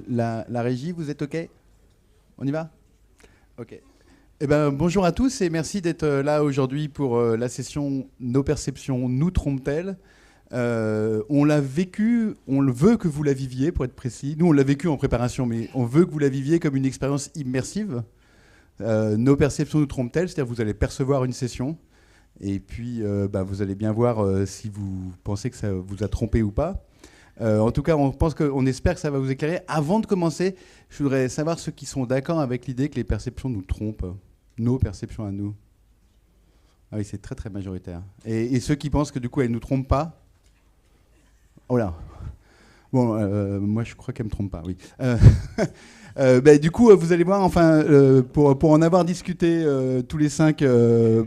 La régie, vous êtes OK? On y va? OK. Eh ben, bonjour à tous et merci d'être là aujourd'hui pour la session Nos perceptions nous trompent-elles. On l'a vécu, on le veut que vous la viviez pour être précis. Nous, on l'a vécu en préparation, mais on veut que vous la viviez comme une expérience immersive. Nos perceptions nous trompent-elles, c'est-à-dire que vous allez percevoir une session et puis vous allez bien voir si vous pensez que ça vous a trompé ou pas. En tout cas, on espère que ça va vous éclairer. Avant de commencer, je voudrais savoir ceux qui sont d'accord avec l'idée que les perceptions nous trompent. Nos perceptions à nous. Ah oui, c'est très très majoritaire. Et ceux qui pensent que du coup elles ne nous trompent pas. Oh là. Bon, moi je crois qu'elles ne me trompent pas, oui. Du coup, vous allez voir, enfin, pour en avoir discuté tous les 5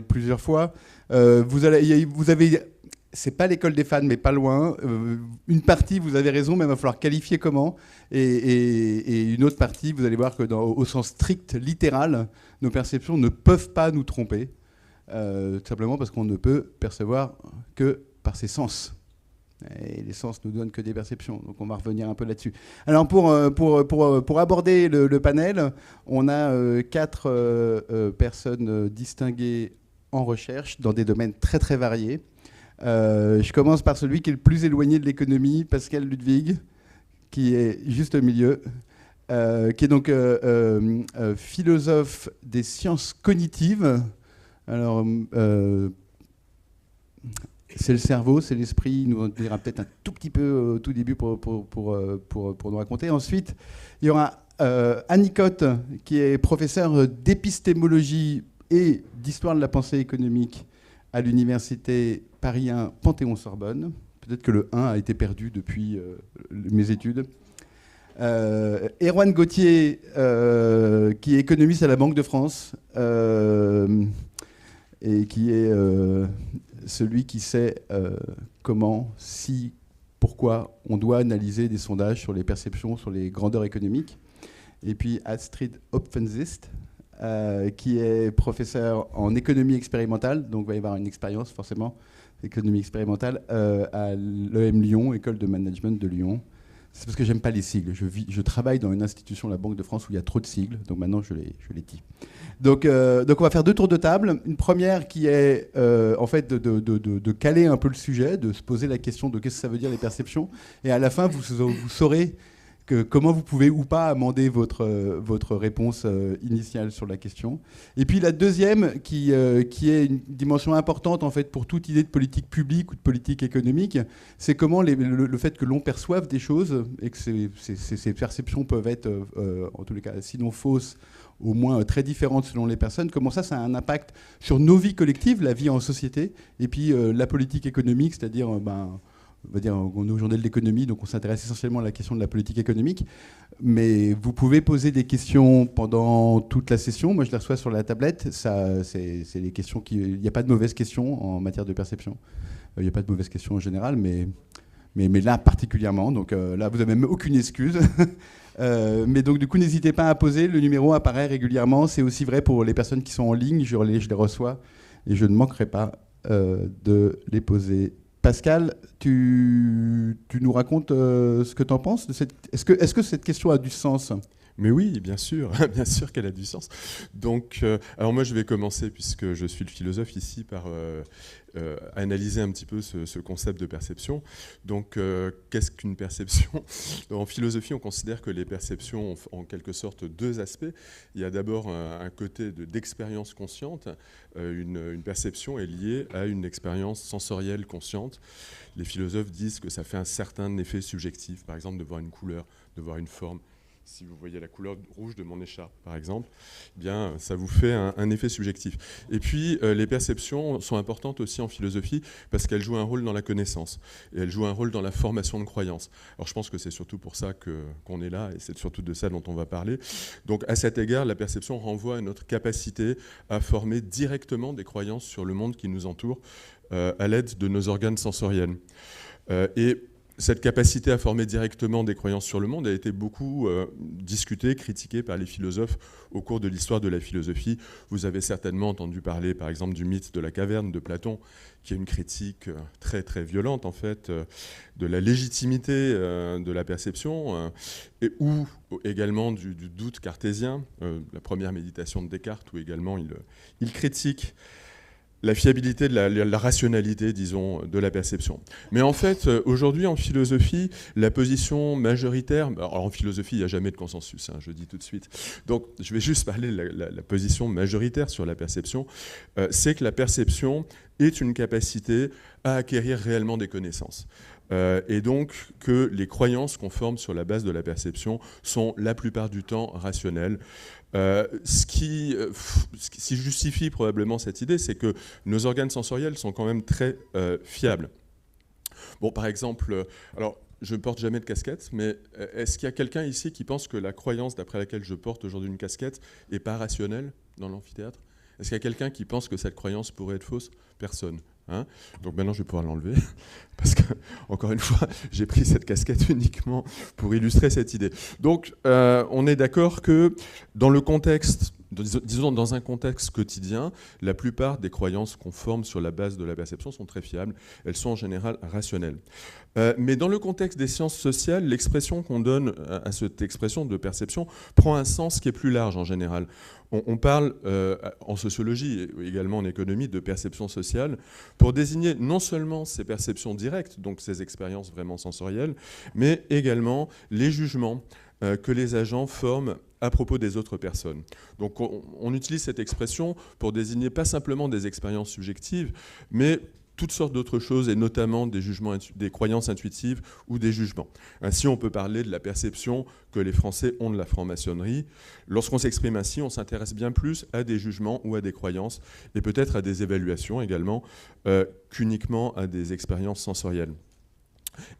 plusieurs fois, vous avez... C'est pas l'école des fans, mais pas loin. Une partie, vous avez raison, mais il va falloir qualifier comment. Et une autre partie, vous allez voir que au sens strict, littéral, nos perceptions ne peuvent pas nous tromper. Tout simplement parce qu'on ne peut percevoir que par ses sens. Et les sens ne nous donnent que des perceptions. Donc on va revenir un peu là-dessus. Alors pour aborder le panel, on a 4 personnes distinguées en recherche dans des domaines très très variés. Je commence par celui qui est le plus éloigné de l'économie, Pascal Ludwig, qui est juste au milieu, qui est donc philosophe des sciences cognitives. Alors, c'est le cerveau, c'est l'esprit, il nous en dira peut-être un tout petit peu au tout début pour nous raconter. Ensuite, il y aura Annie Cotte, qui est professeure d'épistémologie et d'histoire de la pensée économique à l'université Paris 1 Panthéon-Sorbonne. Peut-être que le 1 a été perdu depuis mes études. Erwan Gauthier, qui est économiste à la Banque de France et qui est celui qui sait comment, si, pourquoi on doit analyser des sondages sur les perceptions, sur les grandeurs économiques. Et puis Astrid Hopfenzist, qui est professeur en économie expérimentale, donc il va y avoir une expérience forcément, économie expérimentale, à l'EM Lyon, école de management de Lyon. C'est parce que j'aime pas les sigles. Je travaille dans une institution, la Banque de France, où il y a trop de sigles, donc maintenant je les dis. Donc on va faire 2 tours de table. Une première qui est en fait de caler un peu le sujet, de se poser la question de qu'est-ce que ça veut dire les perceptions, et à la fin vous saurez comment vous pouvez ou pas amender votre réponse initiale sur la question. Et puis la deuxième, qui est une dimension importante en fait pour toute idée de politique publique ou de politique économique, c'est comment le fait que l'on perçoive des choses et que ces perceptions peuvent être, en tous les cas, sinon fausses, au moins très différentes selon les personnes, comment ça a un impact sur nos vies collectives, la vie en société, et puis la politique économique, c'est-à-dire... on va dire, on est au journal de l'économie, donc on s'intéresse essentiellement à la question de la politique économique. Mais vous pouvez poser des questions pendant toute la session. Moi, je les reçois sur la tablette. C'est les questions il n'y a pas de mauvaises questions en matière de perception. Il n'y a pas de mauvaises questions en général, mais là particulièrement. Donc là, vous n'avez même aucune excuse. Mais donc, du coup, n'hésitez pas à poser. Le numéro apparaît régulièrement. C'est aussi vrai pour les personnes qui sont en ligne. Je les reçois et je ne manquerai pas de les poser. Pascal, tu nous racontes ce que tu en penses de est-ce que cette question a du sens? Mais oui, bien sûr, bien sûr qu'elle a du sens. Donc, alors moi je vais commencer, puisque je suis le philosophe ici, par analyser un petit peu ce concept de perception. Donc, qu'est-ce qu'une perception? En philosophie, on considère que les perceptions ont en quelque sorte 2 aspects. Il y a d'abord un côté d'expérience consciente. Une perception est liée à une expérience sensorielle consciente. Les philosophes disent que ça fait un certain effet subjectif, par exemple de voir une couleur, de voir une forme. Si vous voyez la couleur rouge de mon écharpe, par exemple, eh bien, ça vous fait un effet subjectif. Et puis, les perceptions sont importantes aussi en philosophie parce qu'elles jouent un rôle dans la connaissance et elles jouent un rôle dans la formation de croyances. Alors, je pense que c'est surtout pour ça qu'on est là et c'est surtout de ça dont on va parler. Donc, à cet égard, la perception renvoie à notre capacité à former directement des croyances sur le monde qui nous entoure à l'aide de nos organes sensoriels. Et cette capacité à former directement des croyances sur le monde a été beaucoup discutée, critiquée par les philosophes au cours de l'histoire de la philosophie. Vous avez certainement entendu parler, par exemple, du mythe de la caverne de Platon, qui est une critique très très violente, en fait, de la légitimité de la perception, ou également du doute cartésien, la première méditation de Descartes, où également il critique la fiabilité de la rationalité, disons, de la perception. Mais en fait, aujourd'hui, en philosophie, la position majoritaire... Alors, en philosophie, il n'y a jamais de consensus, hein, je dis tout de suite. Donc, je vais juste parler de la position majoritaire sur la perception. C'est que la perception est une capacité à acquérir réellement des connaissances. Et donc que les croyances qu'on forme sur la base de la perception sont la plupart du temps rationnelles. Ce qui justifie probablement cette idée, c'est que nos organes sensoriels sont quand même très fiables. Bon, par exemple, alors je ne porte jamais de casquette, mais est-ce qu'il y a quelqu'un ici qui pense que la croyance d'après laquelle je porte aujourd'hui une casquette n'est pas rationnelle dans l'amphithéâtre? Est-ce qu'il y a quelqu'un qui pense que cette croyance pourrait être fausse? Personne. Hein, donc maintenant je vais pouvoir l'enlever, parce que, encore une fois, j'ai pris cette casquette uniquement pour illustrer cette idée. Donc on est d'accord que dans le contexte, disons dans un contexte quotidien, la plupart des croyances qu'on forme sur la base de la perception sont très fiables, elles sont en général rationnelles. Mais dans le contexte des sciences sociales, l'expression qu'on donne à cette expression de perception prend un sens qui est plus large en général. On parle en sociologie et également en économie de perception sociale pour désigner non seulement ces perceptions directes, donc ces expériences vraiment sensorielles, mais également les jugements que les agents forment à propos des autres personnes. Donc on utilise cette expression pour désigner pas simplement des expériences subjectives, mais toutes sortes d'autres choses, et notamment des jugements, des croyances intuitives ou des jugements. Ainsi, on peut parler de la perception que les Français ont de la franc-maçonnerie. Lorsqu'on s'exprime ainsi, on s'intéresse bien plus à des jugements ou à des croyances, et peut-être à des évaluations également, qu'uniquement à des expériences sensorielles.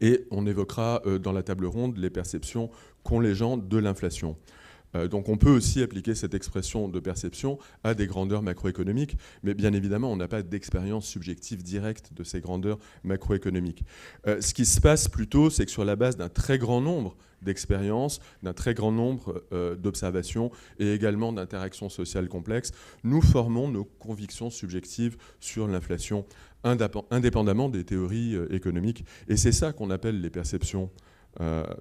Et on évoquera dans la table ronde les perceptions qu'ont les gens de l'inflation. Donc on peut aussi appliquer cette expression de perception à des grandeurs macroéconomiques, mais bien évidemment on n'a pas d'expérience subjective directe de ces grandeurs macroéconomiques. Ce qui se passe plutôt, c'est que sur la base d'un très grand nombre d'expériences, d'un très grand nombre d'observations et également d'interactions sociales complexes, nous formons nos convictions subjectives sur l'inflation indépendamment des théories économiques. Et c'est ça qu'on appelle les perceptions.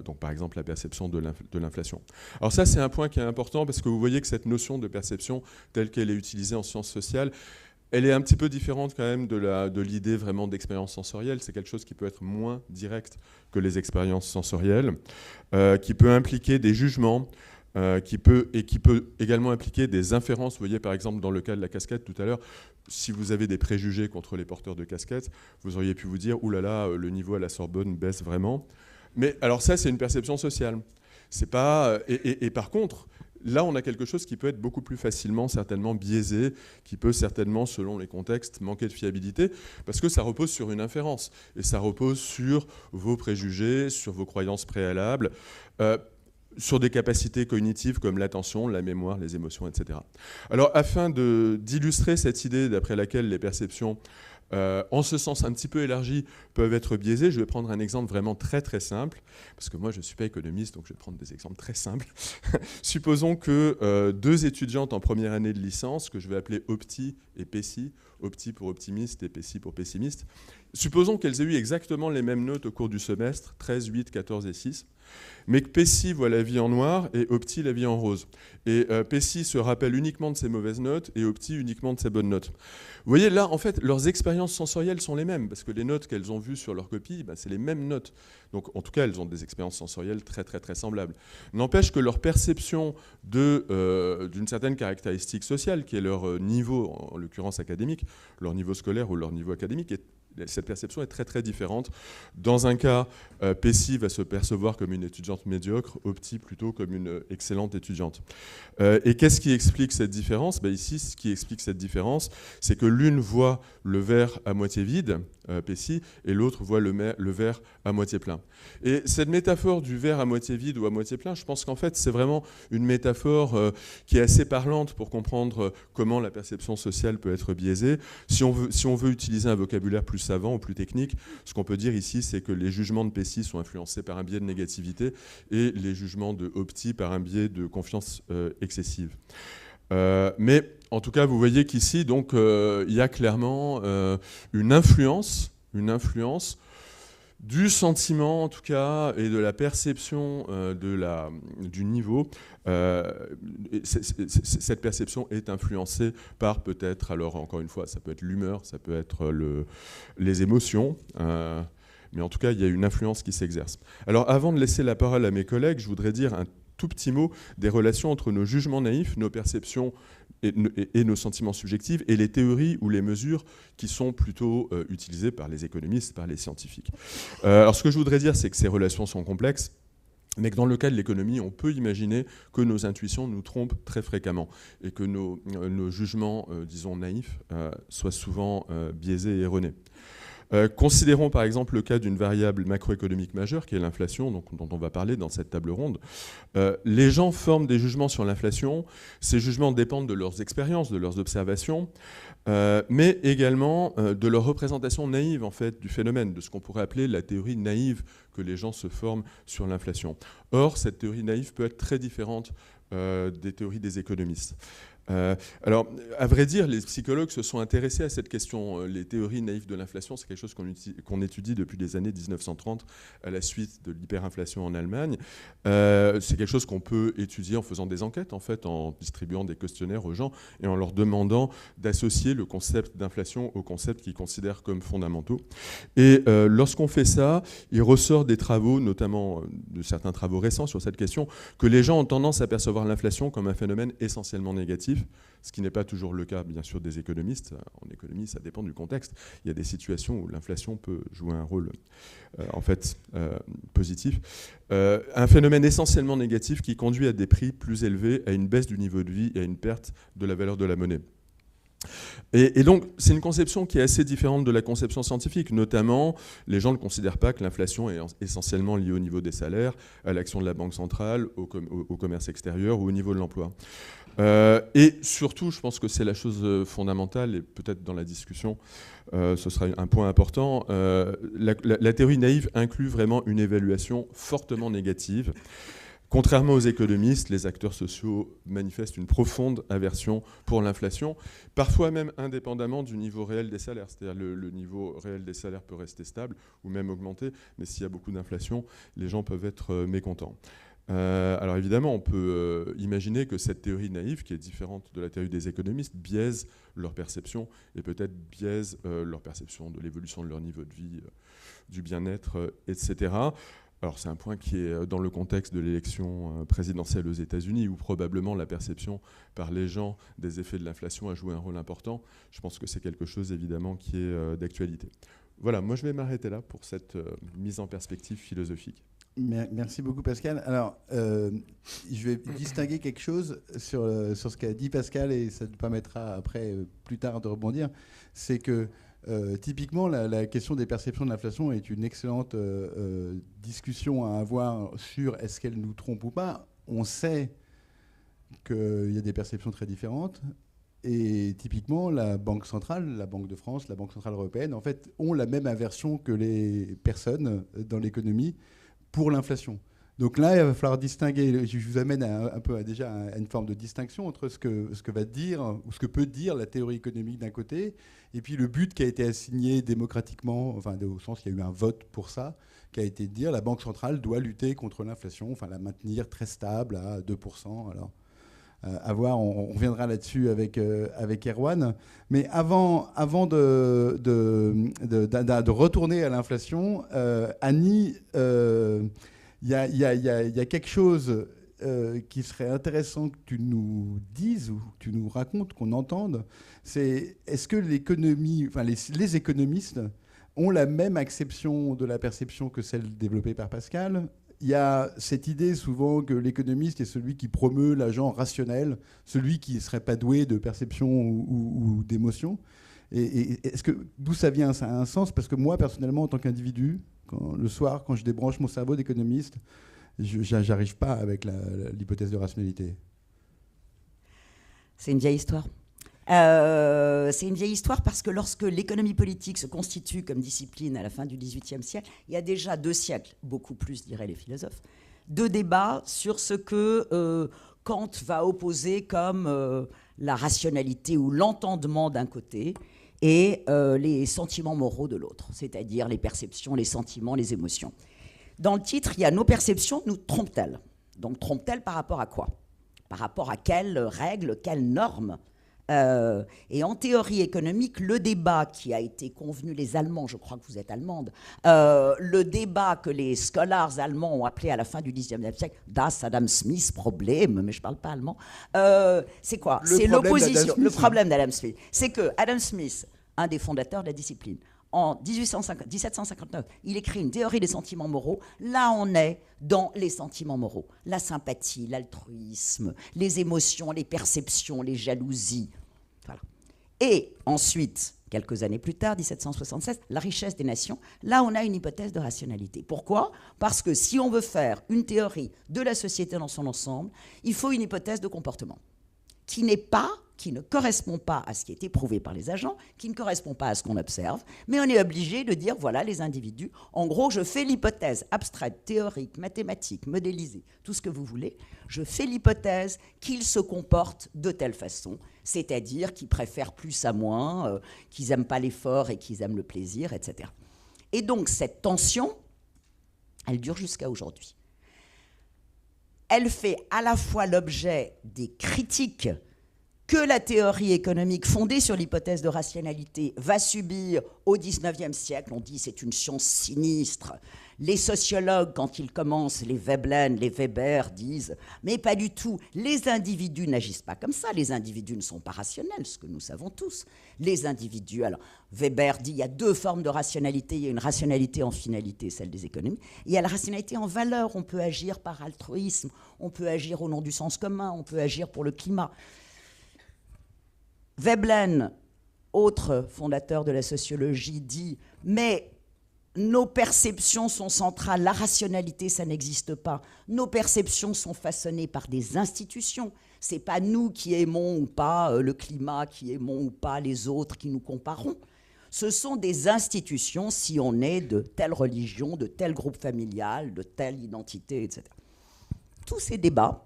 Donc par exemple la perception de l'inflation. Alors ça c'est un point qui est important parce que vous voyez que cette notion de perception telle qu'elle est utilisée en sciences sociales, elle est un petit peu différente quand même de l'idée vraiment d'expérience sensorielle. C'est quelque chose qui peut être moins direct que les expériences sensorielles, qui peut impliquer des jugements, qui peut également impliquer des inférences. Vous voyez par exemple dans le cas de la casquette tout à l'heure, si vous avez des préjugés contre les porteurs de casquettes, vous auriez pu vous dire « Ouh là là, le niveau à la Sorbonne baisse vraiment ». Mais alors ça, c'est une perception sociale. C'est pas, et par contre, là, on a quelque chose qui peut être beaucoup plus facilement, certainement biaisé, qui peut certainement, selon les contextes, manquer de fiabilité, parce que ça repose sur une inférence, et ça repose sur vos préjugés, sur vos croyances préalables, sur des capacités cognitives comme l'attention, la mémoire, les émotions, etc. Alors, afin d'illustrer cette idée d'après laquelle les perceptions en ce sens un petit peu élargi, peuvent être biaisés. Je vais prendre un exemple vraiment très très simple, parce que moi je ne suis pas économiste, donc je vais prendre des exemples très simples. Supposons que deux étudiantes en première année de licence, que je vais appeler Opti et Pessi, Opti pour optimiste et Pessi pour pessimiste, supposons qu'elles aient eu exactement les mêmes notes au cours du semestre, 13, 8, 14 et 6, mais que Pessi voit la vie en noir et Opti la vie en rose. Et Pessi se rappelle uniquement de ses mauvaises notes et Opti uniquement de ses bonnes notes. Vous voyez, là, en fait, leurs expériences sensorielles sont les mêmes, parce que les notes qu'elles ont vues sur leur copie, ben, c'est les mêmes notes. Donc, en tout cas, elles ont des expériences sensorielles très, très, très semblables. N'empêche que leur perception d'une certaine caractéristique sociale, qui est leur niveau, en l'occurrence académique, leur niveau scolaire ou leur niveau académique, cette perception est très très différente. Dans un cas, Pessi va se percevoir comme une étudiante médiocre, Opti plutôt comme une excellente étudiante. Et qu'est-ce qui explique cette différence? Ici, ce qui explique cette différence, c'est que l'une voit le verre à moitié vide, Pessi, et l'autre voit le verre à moitié plein. Et cette métaphore du verre à moitié vide ou à moitié plein, je pense qu'en fait, c'est vraiment une métaphore qui est assez parlante pour comprendre comment la perception sociale peut être biaisée. Si on veut utiliser un vocabulaire plus savant ou plus technique, ce qu'on peut dire ici, c'est que les jugements de Pessis sont influencés par un biais de négativité et les jugements de Opti par un biais de confiance excessive. Mais en tout cas, vous voyez qu'ici, donc, il y a clairement une influence du sentiment, en tout cas, et de la perception du niveau. Cette perception est influencée par peut-être, alors encore une fois, ça peut être l'humeur, ça peut être les émotions, mais en tout cas, il y a une influence qui s'exerce. Alors, avant de laisser la parole à mes collègues, je voudrais dire un tout petit mot des relations entre nos jugements naïfs, nos perceptions et nos sentiments subjectifs, et les théories ou les mesures qui sont plutôt utilisées par les économistes, par les scientifiques. Alors ce que je voudrais dire, c'est que ces relations sont complexes, mais que dans le cas de l'économie, on peut imaginer que nos intuitions nous trompent très fréquemment et que nos jugements, disons, naïfs, soient souvent biaisés et erronés. Considérons par exemple le cas d'une variable macroéconomique majeure qui est l'inflation, dont on va parler dans cette table ronde. Les gens forment des jugements sur l'inflation. Ces jugements dépendent de leurs expériences, de leurs observations, mais également de leur représentation naïve en fait, du phénomène, de ce qu'on pourrait appeler la théorie naïve que les gens se forment sur l'inflation. Or, cette théorie naïve peut être très différente des théories des économistes. Alors, à vrai dire, les psychologues se sont intéressés à cette question. Les théories naïves de l'inflation, c'est quelque chose qu'on étudie depuis les années 1930 à la suite de l'hyperinflation en Allemagne. C'est quelque chose qu'on peut étudier en faisant des enquêtes, en fait, en distribuant des questionnaires aux gens et en leur demandant d'associer le concept d'inflation aux concepts qu'ils considèrent comme fondamentaux. Et lorsqu'on fait ça, il ressort des travaux, notamment de certains travaux récents sur cette question, que les gens ont tendance à percevoir l'inflation comme un phénomène essentiellement négatif, ce qui n'est pas toujours le cas, bien sûr, des économistes. En économie, ça dépend du contexte. Il y a des situations où l'inflation peut jouer un rôle, positif. Un phénomène essentiellement négatif qui conduit à des prix plus élevés, à une baisse du niveau de vie et à une perte de la valeur de la monnaie. Et donc, c'est une conception qui est assez différente de la conception scientifique. Notamment, les gens ne considèrent pas que l'inflation est essentiellement liée au niveau des salaires, à l'action de la Banque centrale, au commerce extérieur ou au niveau de l'emploi. Et surtout, je pense que c'est la chose fondamentale, et peut-être dans la discussion, ce sera un point important, la théorie naïve inclut vraiment une évaluation fortement négative. Contrairement aux économistes, les acteurs sociaux manifestent une profonde aversion pour l'inflation, parfois même indépendamment du niveau réel des salaires. C'est-à-dire le niveau réel des salaires peut rester stable ou même augmenter, mais s'il y a beaucoup d'inflation, les gens peuvent être mécontents. Alors évidemment, on peut imaginer que cette théorie naïve, qui est différente de la théorie des économistes, biaise leur perception et peut-être biaise leur perception de l'évolution de leur niveau de vie, du bien-être, etc. Alors c'est un point qui est dans le contexte de l'élection présidentielle aux États-Unis, où probablement la perception par les gens des effets de l'inflation a joué un rôle important. Je pense que c'est quelque chose évidemment qui est d'actualité. Voilà, moi je vais m'arrêter là pour cette mise en perspective philosophique. Merci beaucoup Pascal. Alors, je vais distinguer quelque chose sur ce qu'a dit Pascal, et ça nous permettra après, plus tard, de rebondir. C'est que typiquement, la question des perceptions de l'inflation est une excellente discussion à avoir sur est-ce qu'elle nous trompe ou pas. On sait qu'il y a des perceptions très différentes. Et typiquement, la Banque centrale, la Banque de France, la Banque centrale européenne, en fait, ont la même aversion que les personnes dans l'économie pour l'inflation. Donc là, il va falloir distinguer. Je vous amène un peu déjà à une forme de distinction entre ce que va dire ou ce que peut dire la théorie économique d'un côté, et puis le but qui a été assigné démocratiquement, enfin au sens qu'il y a eu un vote pour ça, qui a été de dire la Banque centrale doit lutter contre l'inflation, enfin la maintenir très stable à 2%. Alors, à voir, on reviendra là-dessus avec Erwan. Mais avant de retourner à l'inflation, Annie, il y a quelque chose qui serait intéressant que tu nous dises ou que tu nous racontes, qu'on entende. C'est est-ce que l'économie, enfin les économistes ont la même acception de la perception que celle développée par Pascal ? Il y a cette idée souvent que l'économiste est celui qui promeut l'agent rationnel, celui qui ne serait pas doué de perception ou d'émotion. Et est-ce que d'où ça vient ? Ça a un sens ? Parce que moi, personnellement, en tant qu'individu, le soir, quand je débranche mon cerveau d'économiste, je n'arrive pas avec l'hypothèse de rationalité. C'est une vieille histoire. C'est une vieille histoire parce que lorsque l'économie politique se constitue comme discipline à la fin du XVIIIe siècle, il y a déjà 2 siècles, beaucoup plus diraient les philosophes, de débats sur ce que Kant va opposer comme la rationalité ou l'entendement d'un côté et les sentiments moraux de l'autre, c'est-à-dire les perceptions, les sentiments, les émotions. Dans le titre, il y a nos perceptions nous trompent-elles. Donc trompent-elles par rapport à quoi? Par rapport à quelles règles, quelles normes? Et en théorie économique, le débat qui a été convenu, les Allemands, je crois que vous êtes allemande, le débat que les scholars allemands ont appelé à la fin du XIXe siècle das Adam Smith Problem, mais je ne parle pas allemand, c'est quoi? C'est l'opposition. Le problème d'Adam Smith, c'est que Adam Smith, un des fondateurs de la discipline, en 1759, il écrit une théorie des sentiments moraux. Là, on est dans les sentiments moraux. La sympathie, l'altruisme, les émotions, les perceptions, les jalousies. Voilà. Et ensuite, quelques années plus tard, 1776, la richesse des nations. Là, on a une hypothèse de rationalité. Pourquoi? Parce que si on veut faire une théorie de la société dans son ensemble, il faut une hypothèse de comportement qui ne correspond pas à ce qui est éprouvé par les agents, qui ne correspond pas à ce qu'on observe, mais on est obligé de dire, voilà, les individus, en gros, je fais l'hypothèse abstraite, théorique, mathématique, modélisée, tout ce que vous voulez, je fais l'hypothèse qu'ils se comportent de telle façon, c'est-à-dire qu'ils préfèrent plus à moins, qu'ils n'aiment pas l'effort et qu'ils aiment le plaisir, etc. Et donc, cette tension, elle dure jusqu'à aujourd'hui. Elle fait à la fois l'objet des critiques que la théorie économique fondée sur l'hypothèse de rationalité va subir au XIXe siècle. On dit c'est une science sinistre. Les sociologues, quand ils commencent, les Veblen, les Weber, disent « mais pas du tout, les individus n'agissent pas comme ça, les individus ne sont pas rationnels, ce que nous savons tous. Les individus, alors Weber dit il y a 2 formes de rationalité, il y a une rationalité en finalité, celle des économies, il y a la rationalité en valeur, on peut agir par altruisme, on peut agir au nom du sens commun, on peut agir pour le climat. » Veblen, autre fondateur de la sociologie, dit « mais nos perceptions sont centrales, la rationalité, ça n'existe pas. Nos perceptions sont façonnées par des institutions. Ce n'est pas nous qui aimons ou pas le climat, qui aimons ou pas les autres, qui nous comparons. Ce sont des institutions si on est de telle religion, de tel groupe familial, de telle identité, etc. » Tous ces débats,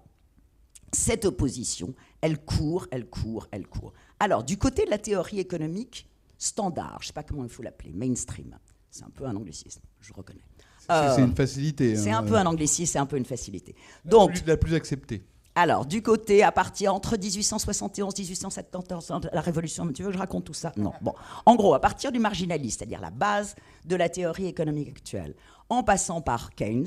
cette opposition, elle court, elle court, elle court. Alors, du côté de la théorie économique standard, je ne sais pas comment il faut l'appeler, mainstream, c'est un peu un anglicisme, je reconnais. C'est une facilité. C'est un peu un anglicisme, c'est un peu une facilité. Donc, la plus acceptée. Alors, du côté, à partir entre 1871 et 1871, la Révolution, tu veux que je raconte tout ça? Non. Bon. En gros, à partir du marginalisme, c'est-à-dire la base de la théorie économique actuelle, en passant par Keynes,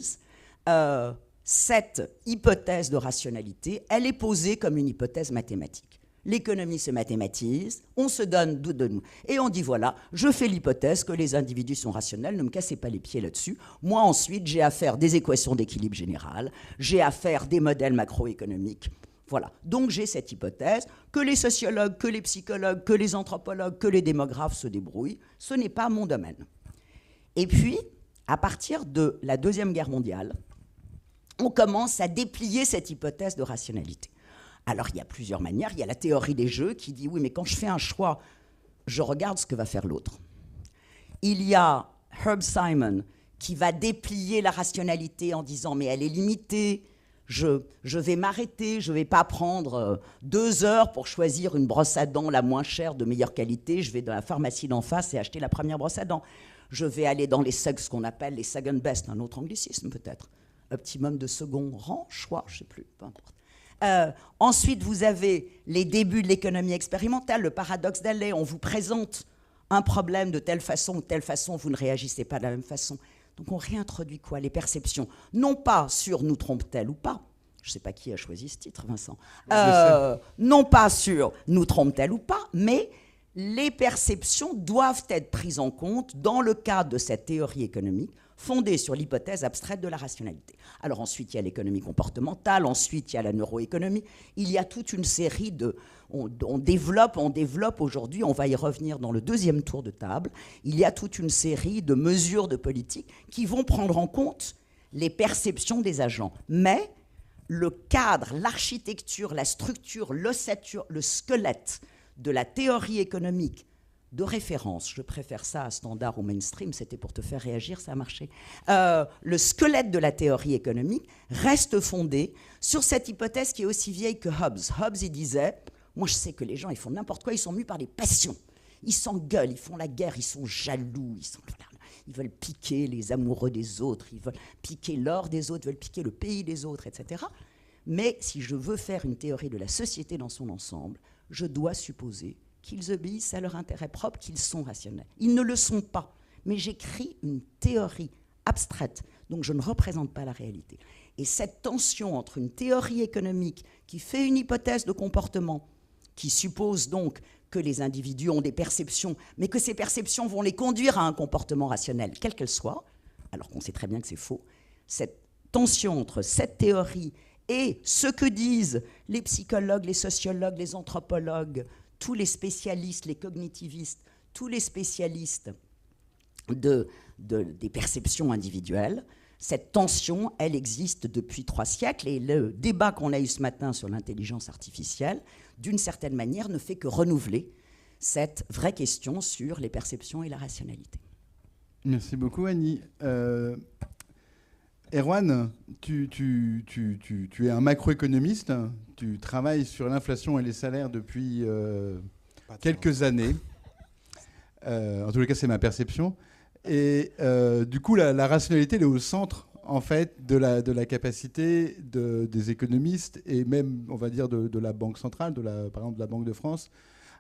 cette hypothèse de rationalité, elle est posée comme une hypothèse mathématique. L'économie se mathématise, on se donne de nous. Et on dit, voilà, je fais l'hypothèse que les individus sont rationnels, ne me cassez pas les pieds là-dessus. Moi, ensuite, j'ai à faire des équations d'équilibre général, j'ai à faire des modèles macroéconomiques. Voilà. Donc, j'ai cette hypothèse que les sociologues, que les psychologues, que les anthropologues, que les démographes se débrouillent. Ce n'est pas mon domaine. Et puis, à partir de la Deuxième Guerre mondiale, on commence à déplier cette hypothèse de rationalité. Alors, il y a plusieurs manières. Il y a la théorie des jeux qui dit, oui, mais quand je fais un choix, je regarde ce que va faire l'autre. Il y a Herb Simon qui va déplier la rationalité en disant, mais elle est limitée, je vais m'arrêter, je ne vais pas prendre 2 heures pour choisir une brosse à dents la moins chère, de meilleure qualité, je vais dans la pharmacie d'en face et acheter la première brosse à dents. Je vais aller dans les SUG, ce qu'on appelle les second best, un autre anglicisme peut-être, optimum de second rang, choix, je ne sais plus, peu importe. Ensuite, vous avez les débuts de l'économie expérimentale, le paradoxe d'Halley. On vous présente un problème de telle façon ou de telle façon, vous ne réagissez pas de la même façon. Donc on réintroduit quoi? Les perceptions. Non pas sur nous trompe-t-elle ou pas. Je ne sais pas qui a choisi ce titre, Vincent. Non pas sur nous trompe-t-elle ou pas, mais les perceptions doivent être prises en compte dans le cadre de cette théorie économique fondée sur l'hypothèse abstraite de la rationalité. Alors ensuite, il y a l'économie comportementale, ensuite, il y a la neuroéconomie. Il y a toute une série de... On développe aujourd'hui, on va y revenir dans le deuxième tour de table, il y a toute une série de mesures de politique qui vont prendre en compte les perceptions des agents. Mais le cadre, l'architecture, la structure, l'ossature, le squelette de la théorie économique de référence, je préfère ça à standard ou mainstream, c'était pour te faire réagir, ça a marché, le squelette de la théorie économique reste fondé sur cette hypothèse qui est aussi vieille que Hobbes. Hobbes, il disait, moi je sais que les gens, ils font n'importe quoi, ils sont mus par des passions. Ils s'engueulent, ils font la guerre, ils sont jaloux, ils veulent piquer les amoureux des autres, ils veulent piquer l'or des autres, ils veulent piquer le pays des autres, etc. Mais si je veux faire une théorie de la société dans son ensemble, je dois supposer qu'ils obéissent à leur intérêt propre, qu'ils sont rationnels. Ils ne le sont pas. Mais j'écris une théorie abstraite, donc je ne représente pas la réalité. Et cette tension entre une théorie économique qui fait une hypothèse de comportement, qui suppose donc que les individus ont des perceptions, mais que ces perceptions vont les conduire à un comportement rationnel, quelle qu'elle soit, alors qu'on sait très bien que c'est faux, cette tension entre cette théorie et ce que disent les psychologues, les sociologues, les anthropologues, tous les spécialistes, les cognitivistes, tous les spécialistes des perceptions individuelles, cette tension, elle existe depuis 3 siècles et le débat qu'on a eu ce matin sur l'intelligence artificielle, d'une certaine manière, ne fait que renouveler cette vraie question sur les perceptions et la rationalité. Merci beaucoup, Annie. Erwan, tu es un macroéconomiste, tu travailles sur l'inflation et les salaires depuis quelques années. En tous les cas, c'est ma perception. Et du coup, la rationalité, elle est au centre, en fait, de la capacité des économistes et même, on va dire, de la Banque centrale, par exemple de la Banque de France,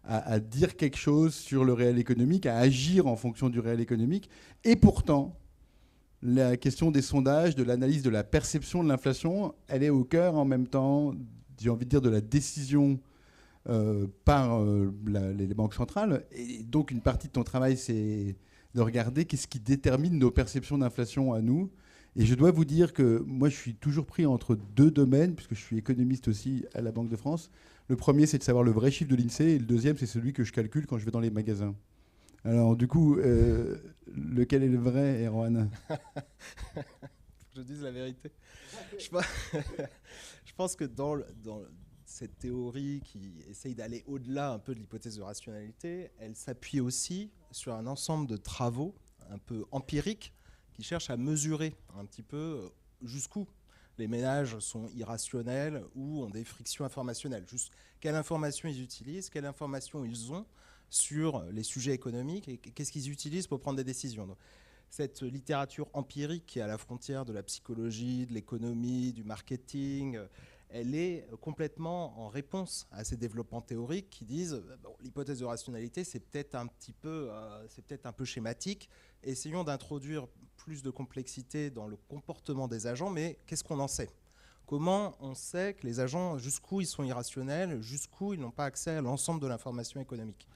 à dire quelque chose sur le réel économique, à agir en fonction du réel économique. Et pourtant, la question des sondages, de l'analyse de la perception de l'inflation, elle est au cœur en même temps, j'ai envie de dire, de la décision par les banques centrales. Et donc, une partie de ton travail, c'est de regarder qu'est-ce qui détermine nos perceptions d'inflation à nous. Et je dois vous dire que moi, je suis toujours pris entre 2 domaines, puisque je suis économiste aussi à la Banque de France. Le premier, c'est de savoir le vrai chiffre de l'INSEE, et le deuxième, c'est celui que je calcule quand je vais dans les magasins. Alors, du coup, lequel est le vrai, Erwan? Faut que je dise la vérité. Je pense que dans cette théorie qui essaye d'aller au-delà un peu de l'hypothèse de rationalité, elle s'appuie aussi sur un ensemble de travaux un peu empiriques qui cherchent à mesurer un petit peu jusqu'où les ménages sont irrationnels ou ont des frictions informationnelles. Juste quelle information ils utilisent, quelle information ils ont sur les sujets économiques et qu'est-ce qu'ils utilisent pour prendre des décisions. Donc, cette littérature empirique qui est à la frontière de la psychologie, de l'économie, du marketing, elle est complètement en réponse à ces développements théoriques qui disent l'hypothèse de rationalité, c'est peut-être un peu schématique. Essayons d'introduire plus de complexité dans le comportement des agents, mais qu'est-ce qu'on en sait ? Comment on sait que les agents, jusqu'où ils sont irrationnels, jusqu'où ils n'ont pas accès à l'ensemble de l'information économique ?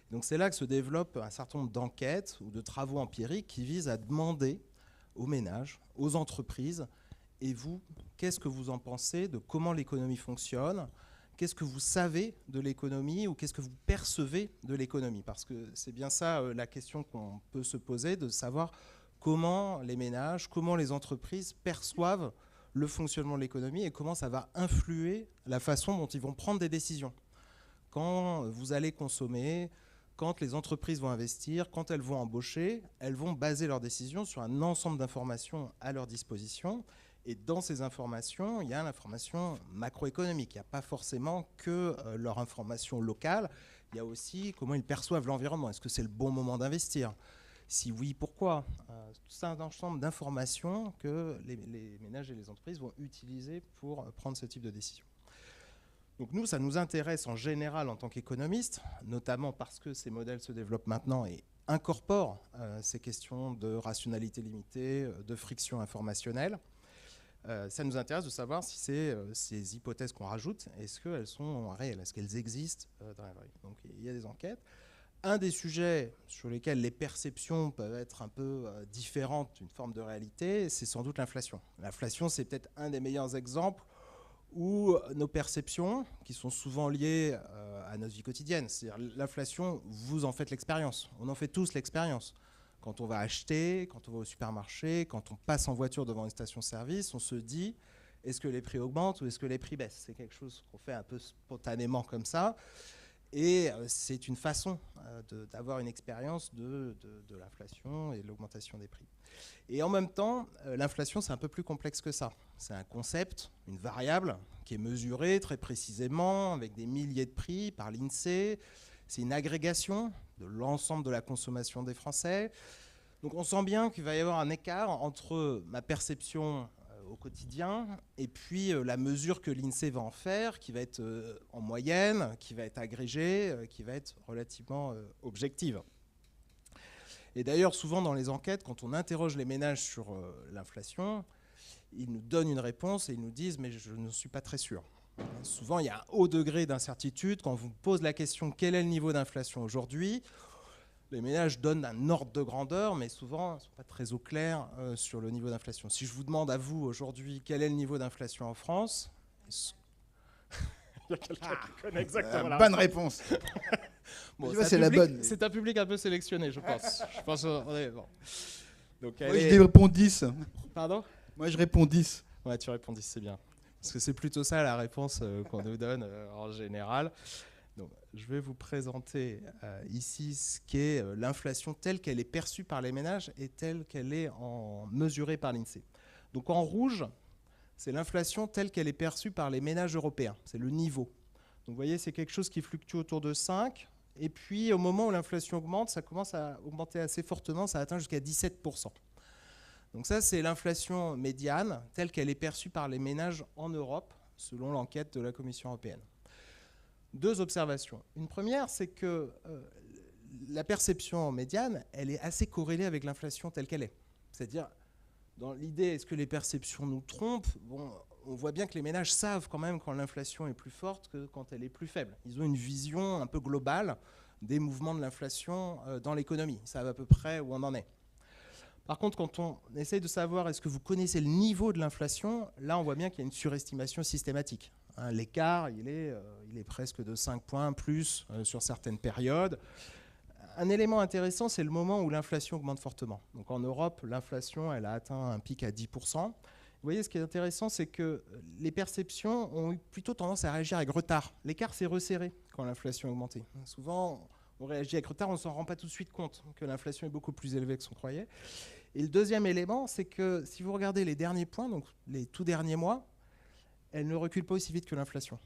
Donc c'est là que se développe un certain nombre d'enquêtes ou de travaux empiriques qui visent à demander aux ménages, aux entreprises, et vous, qu'est-ce que vous en pensez de comment l'économie fonctionne ? Qu'est-ce que vous savez de l'économie ou qu'est-ce que vous percevez de l'économie ? Parce que c'est bien ça la question qu'on peut se poser, de savoir comment les ménages, comment les entreprises perçoivent le fonctionnement de l'économie et comment ça va influer la façon dont ils vont prendre des décisions. Quand vous allez consommer, quand les entreprises vont investir, quand elles vont embaucher, elles vont baser leurs décisions sur un ensemble d'informations à leur disposition. Et dans ces informations, il y a l'information macroéconomique. Il n'y a pas forcément que leur information locale. Il y a aussi comment ils perçoivent l'environnement. Est-ce que c'est le bon moment d'investir ? Si oui, pourquoi ? C'est un ensemble d'informations que les ménages et les entreprises vont utiliser pour prendre ce type de décision. Donc nous, ça nous intéresse en général en tant qu'économistes, notamment parce que ces modèles se développent maintenant et incorporent ces questions de rationalité limitée, de friction informationnelle. Ça nous intéresse de savoir si ces hypothèses qu'on rajoute, est-ce qu'elles sont réelles, est-ce qu'elles existent dans la vraie vie. Donc il y a des enquêtes. Un des sujets sur lesquels les perceptions peuvent être un peu différentes d'une forme de réalité, c'est sans doute l'inflation. L'inflation, c'est peut-être un des meilleurs exemples où nos perceptions, qui sont souvent liées à notre vie quotidienne, c'est-à-dire l'inflation, vous en faites l'expérience. On en fait tous l'expérience. Quand on va acheter, quand on va au supermarché, quand on passe en voiture devant une station-service, on se dit, est-ce que les prix augmentent ou est-ce que les prix baissent ? C'est quelque chose qu'on fait un peu spontanément comme ça. Et c'est une façon d'avoir une expérience de l'inflation et de l'augmentation des prix. Et en même temps, l'inflation, c'est un peu plus complexe que ça. C'est un concept, une variable qui est mesurée très précisément avec des milliers de prix par l'INSEE. C'est une agrégation de l'ensemble de la consommation des Français. Donc on sent bien qu'il va y avoir un écart entre ma perception au quotidien et puis la mesure que l'INSEE va en faire, qui va être en moyenne, qui va être agrégée, qui va être relativement objective. Et d'ailleurs, souvent dans les enquêtes, quand on interroge les ménages sur l'inflation, ils nous donnent une réponse et ils nous disent « mais je ne suis pas très sûr ». Souvent, il y a un haut degré d'incertitude. Quand on vous pose la question « quel est le niveau d'inflation aujourd'hui ?», les ménages donnent un ordre de grandeur, mais souvent, ils ne sont pas très au clair sur le niveau d'inflation. Si je vous demande à vous aujourd'hui quel est le niveau d'inflation en France, il y a quelqu'un qui connaît exactement la bonne réponse. Bon, c'est la bonne. C'est un public un peu sélectionné, je pense. Bon. Donc, Moi, je réponds 10. Pardon ? Moi, je réponds 10. Ouais, tu réponds 10, c'est bien. Parce que c'est plutôt ça la réponse qu'on nous donne en général. Donc, je vais vous présenter ici ce qu'est l'inflation telle qu'elle est perçue par les ménages et telle qu'elle est mesurée par l'INSEE. Donc en rouge, c'est l'inflation telle qu'elle est perçue par les ménages européens. C'est le niveau. Donc vous voyez, c'est quelque chose qui fluctue autour de 5. Et puis au moment où l'inflation augmente, ça commence à augmenter assez fortement, ça atteint jusqu'à 17%. Donc ça, c'est l'inflation médiane telle qu'elle est perçue par les ménages en Europe, selon l'enquête de la Commission européenne. Deux observations. Une première, c'est que la perception médiane, elle est assez corrélée avec l'inflation telle qu'elle est. C'est-à-dire, dans l'idée, est-ce que les perceptions nous trompent ? Bon, on voit bien que les ménages savent quand même quand l'inflation est plus forte que quand elle est plus faible. Ils ont une vision un peu globale des mouvements de l'inflation dans l'économie. Ils savent à peu près où on en est. Par contre, quand on essaye de savoir est-ce que vous connaissez le niveau de l'inflation, là, on voit bien qu'il y a une surestimation systématique. L'écart, il est presque de 5 points plus sur certaines périodes. Un élément intéressant, c'est le moment où l'inflation augmente fortement. Donc en Europe, l'inflation, elle a atteint un pic à 10%. Vous voyez, ce qui est intéressant, c'est que les perceptions ont eu plutôt tendance à réagir avec retard. L'écart s'est resserré quand l'inflation a augmenté. Souvent, on réagit avec retard, on ne s'en rend pas tout de suite compte que l'inflation est beaucoup plus élevée que ce qu'on croyait. Et le deuxième élément, c'est que si vous regardez les derniers points, donc les tout derniers mois, elle ne recule pas aussi vite que l'inflation.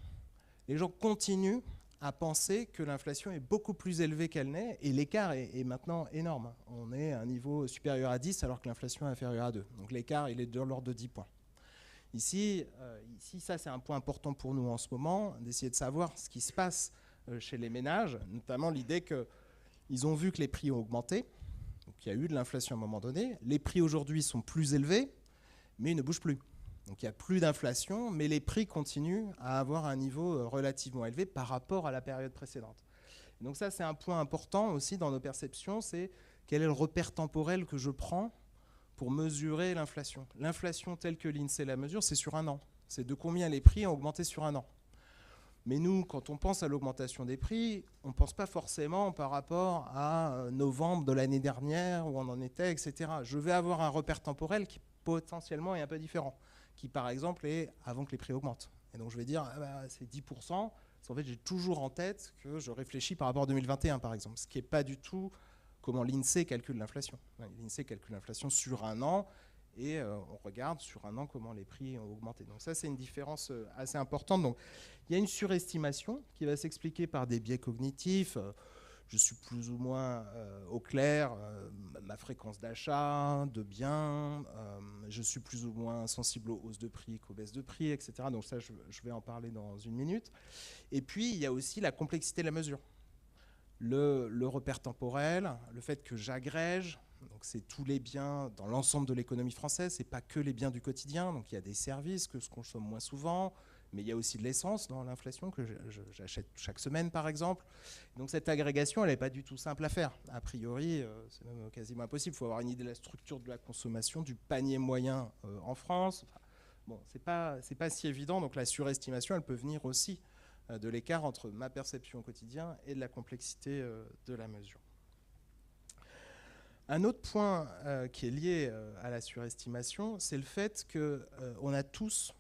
Les gens continuent à penser que l'inflation est beaucoup plus élevée qu'elle n'est, et l'écart est maintenant énorme. On est à un niveau supérieur à 10 alors que l'inflation est inférieure à 2. Donc l'écart, il est de l'ordre de 10 points. Ici, ça c'est un point important pour nous en ce moment, d'essayer de savoir ce qui se passe chez les ménages, notamment l'idée qu'ils ont vu que les prix ont augmenté, donc il y a eu de l'inflation à un moment donné, les prix aujourd'hui sont plus élevés, mais ils ne bougent plus. Donc il n'y a plus d'inflation, mais les prix continuent à avoir un niveau relativement élevé par rapport à la période précédente. Donc ça, c'est un point important aussi dans nos perceptions, c'est quel est le repère temporel que je prends pour mesurer l'inflation. L'inflation telle que l'INSEE la mesure, c'est sur un an. C'est de combien les prix ont augmenté sur un an. Mais nous, quand on pense à l'augmentation des prix, on ne pense pas forcément par rapport à novembre de l'année dernière, où on en était, etc. Je vais avoir un repère temporel qui potentiellement est un peu différent, qui par exemple est avant que les prix augmentent. Et donc je vais dire, c'est 10%, parce qu'en fait j'ai toujours en tête que je réfléchis par rapport à 2021 par exemple, ce qui n'est pas du tout comment l'INSEE calcule l'inflation. L'INSEE calcule l'inflation sur un an, et on regarde sur un an comment les prix ont augmenté. Donc ça, c'est une différence assez importante. Donc il y a une surestimation qui va s'expliquer par des biais cognitifs. Je suis plus ou moins au clair, ma fréquence d'achat de biens, je suis plus ou moins sensible aux hausses de prix qu'aux baisses de prix, etc. Donc ça, je vais en parler dans une minute. Et puis, il y a aussi la complexité de la mesure. Le repère temporel, le fait que j'agrège, donc c'est tous les biens dans l'ensemble de l'économie française, c'est pas que les biens du quotidien, donc il y a des services que je consomme moins souvent, mais il y a aussi de l'essence dans l'inflation que j'achète chaque semaine, par exemple. Donc cette agrégation, elle n'est pas du tout simple à faire. A priori, c'est même quasiment impossible. Il faut avoir une idée de la structure de la consommation, du panier moyen en France. Enfin, bon, c'est pas si évident. Donc la surestimation, elle peut venir aussi de l'écart entre ma perception au quotidien et de la complexité de la mesure. Un autre point qui est lié à la surestimation, c'est le fait qu'on a tous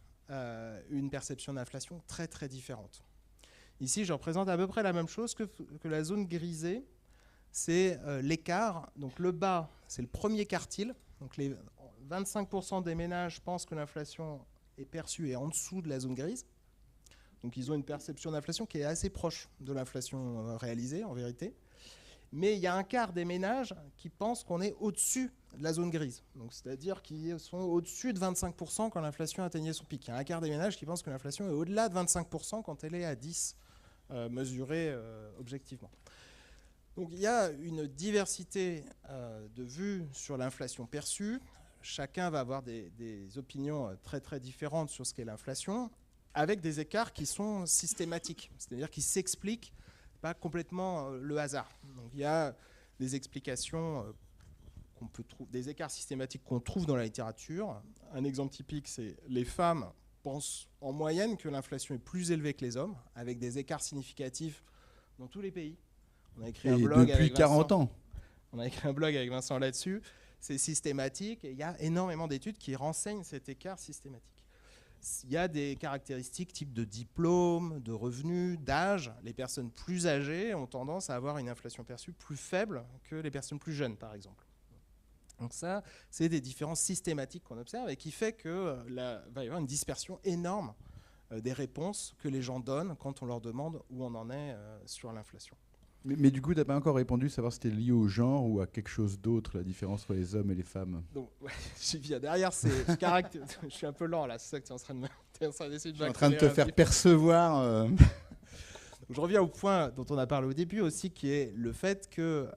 une perception d'inflation très très différente. Ici, je représente à peu près la même chose que la zone grisée. C'est l'écart. Donc le bas, c'est le premier quartile. Donc les 25% des ménages pensent que l'inflation est perçue et en dessous de la zone grise. Donc ils ont une perception d'inflation qui est assez proche de l'inflation réalisée, en vérité. Mais il y a un quart des ménages qui pensent qu'on est au-dessus de la zone grise. Donc, c'est-à-dire qu'ils sont au-dessus de 25% quand l'inflation atteignait son pic. Il y a un quart des ménages qui pensent que l'inflation est au-delà de 25% quand elle est à 10, mesurée objectivement. Donc il y a une diversité de vues sur l'inflation perçue. Chacun va avoir des opinions très très différentes sur ce qu'est l'inflation, avec des écarts qui sont systématiques, c'est-à-dire qui s'expliquent pas complètement le hasard. Donc il y a des explications qu'on peut trouver, des écarts systématiques qu'on trouve dans la littérature. Un exemple typique, c'est les femmes pensent en moyenne que l'inflation est plus élevée que les hommes, avec des écarts significatifs dans tous les pays. On a écrit un blog depuis 40 ans. On a écrit un blog avec Vincent là-dessus. C'est systématique et il y a énormément d'études qui renseignent cet écart systématique. Il y a des caractéristiques type de diplôme, de revenus, d'âge. Les personnes plus âgées ont tendance à avoir une inflation perçue plus faible que les personnes plus jeunes, par exemple. Donc ça, c'est des différences systématiques qu'on observe et qui fait qu'il va y avoir une dispersion énorme des réponses que les gens donnent quand on leur demande où on en est sur l'inflation. Mais du coup, tu n'as pas encore répondu, savoir si c'était lié au genre ou à quelque chose d'autre, la différence entre les hommes et les femmes. Donc, ouais, j'y viens. Derrière, c'est caractère. Je suis un peu lent là, c'est ça que tu es en train de d'essayer de. Je suis en train de te faire percevoir. Je reviens au point dont on a parlé au début aussi, qui est le fait que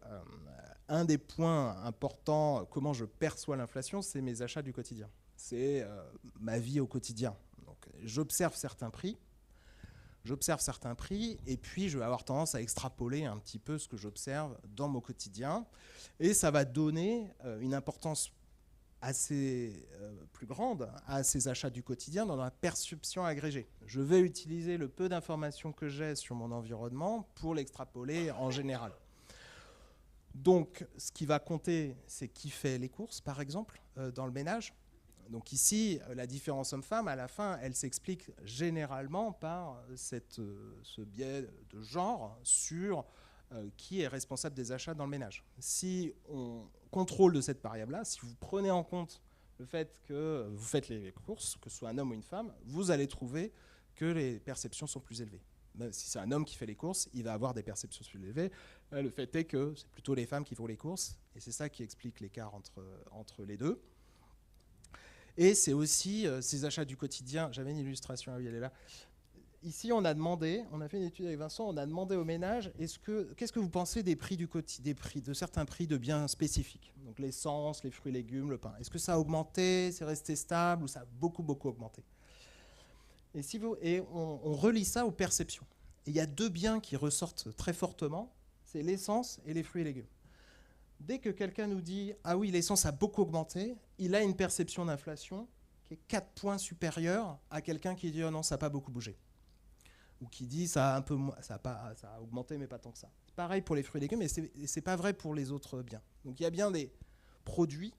un des points importants, comment je perçois l'inflation, c'est mes achats du quotidien. C'est ma vie au quotidien. Donc, j'observe certains prix. Et puis je vais avoir tendance à extrapoler un petit peu ce que j'observe dans mon quotidien. Et ça va donner une importance assez plus grande à ces achats du quotidien dans la perception agrégée. Je vais utiliser le peu d'informations que j'ai sur mon environnement pour l'extrapoler en général. Donc ce qui va compter, c'est qui fait les courses, par exemple, dans le ménage. Donc ici, la différence homme-femme, à la fin, elle s'explique généralement par ce biais de genre sur qui est responsable des achats dans le ménage. Si on contrôle de cette variable-là, si vous prenez en compte le fait que vous faites les courses, que ce soit un homme ou une femme, vous allez trouver que les perceptions sont plus élevées. Même si c'est un homme qui fait les courses, il va avoir des perceptions plus élevées. Le fait est que c'est plutôt les femmes qui font les courses, et c'est ça qui explique l'écart entre les deux. Et c'est aussi ces achats du quotidien. J'avais une illustration, ah oui, elle est là. Ici, on a fait une étude avec Vincent, on a demandé aux ménages, qu'est-ce que vous pensez des prix de certains prix de biens spécifiques, donc l'essence, les fruits et légumes, le pain. Est-ce que ça a augmenté, c'est resté stable ou ça a beaucoup, beaucoup augmenté? Et on relie ça aux perceptions. Et il y a deux biens qui ressortent très fortement, c'est l'essence et les fruits et légumes. Dès que quelqu'un nous dit « Ah oui, l'essence a beaucoup augmenté », il a une perception d'inflation qui est 4 points supérieure à quelqu'un qui dit « Oh non, ça n'a pas beaucoup bougé ». Ou qui dit « Ça a augmenté, mais pas tant que ça ». C'est pareil pour les fruits et légumes, mais ce n'est pas vrai pour les autres biens. Donc il y a bien des produits